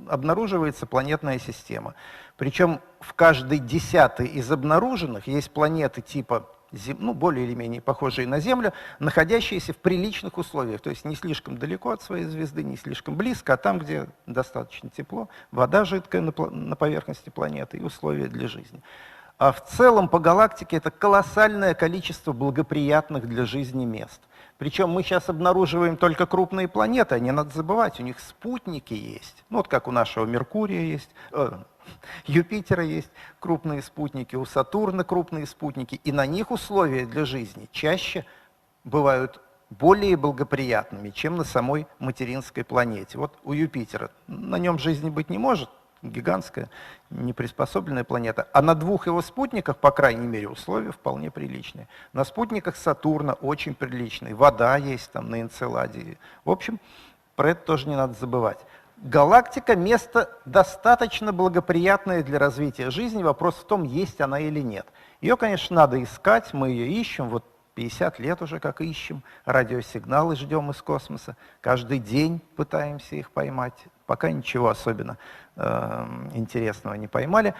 обнаруживается планетная система. Причем в каждой 10-й из обнаруженных есть планеты типа, ну, более или менее похожие на Землю, находящиеся в приличных условиях, то есть не слишком далеко от своей звезды, не слишком близко, а там, где достаточно тепло, вода жидкая на поверхности планеты и условия для жизни. А в целом по галактике это колоссальное количество благоприятных для жизни мест. Причем мы сейчас обнаруживаем только крупные планеты, а не надо забывать, у них спутники есть. Ну, вот как у нашего Меркурия есть, Юпитера есть крупные спутники, у Сатурна крупные спутники, и на них условия для жизни чаще бывают более благоприятными, чем на самой материнской планете. Вот у Юпитера, на нем жизни быть не может, гигантская, неприспособленная планета, а на двух его спутниках, по крайней мере, условия вполне приличные. На спутниках Сатурна очень приличные, вода есть там на Энцеладе. В общем, про это тоже не надо забывать. Галактика – место достаточно благоприятное для развития жизни, вопрос в том, есть она или нет. Ее, конечно, надо искать, мы ее ищем, вот 50 лет уже как ищем, радиосигналы ждем из космоса, каждый день пытаемся их поймать, пока ничего особенно интересного не поймали.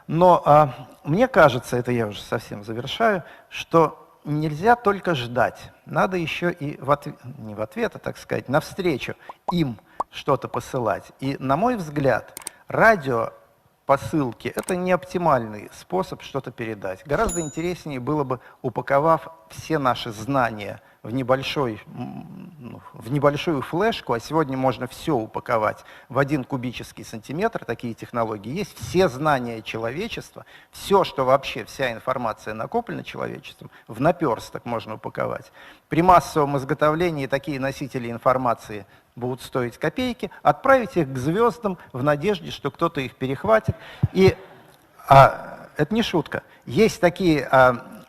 Но мне кажется, это я уже совсем завершаю, что нельзя только ждать, надо еще и не в ответ, а, так сказать, навстречу им что-то посылать. И, на мой взгляд, радиопосылки – это не оптимальный способ что-то передать. Гораздо интереснее было бы, упаковав все наши знания в небольшую флешку, а сегодня можно все упаковать в 1 кубический сантиметр, такие технологии есть, все знания человечества, все, что вообще, вся информация накоплена человечеством, в наперсток можно упаковать. При массовом изготовлении такие носители информации будут стоить копейки, отправить их к звездам в надежде, что кто-то их перехватит. И это не шутка. Есть такие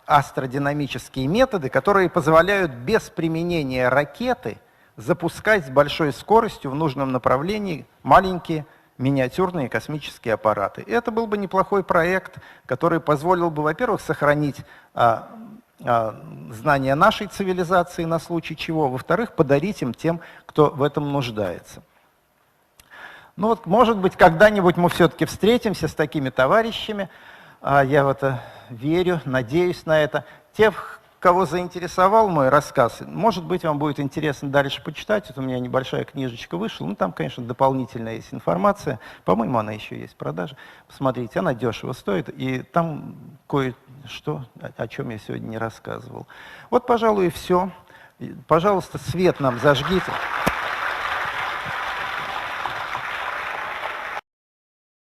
астродинамические методы, которые позволяют без применения ракеты запускать с большой скоростью в нужном направлении маленькие миниатюрные космические аппараты. И это был бы неплохой проект, который позволил бы, во-первых, сохранить знания нашей цивилизации на случай чего, во-вторых, подарить им тем, кто в этом нуждается. Ну вот, может быть, когда-нибудь мы все-таки встретимся с такими товарищами. Я в это верю, надеюсь на это. Тех, кого заинтересовал мой рассказ, может быть, вам будет интересно дальше почитать. Вот у меня небольшая книжечка вышла. Ну, там, конечно, дополнительная есть информация. По-моему, она еще есть в продаже. Посмотрите, она дешево стоит. И там кое-что, о чем я сегодня не рассказывал. Вот, пожалуй, и все. Пожалуйста, свет нам зажгите.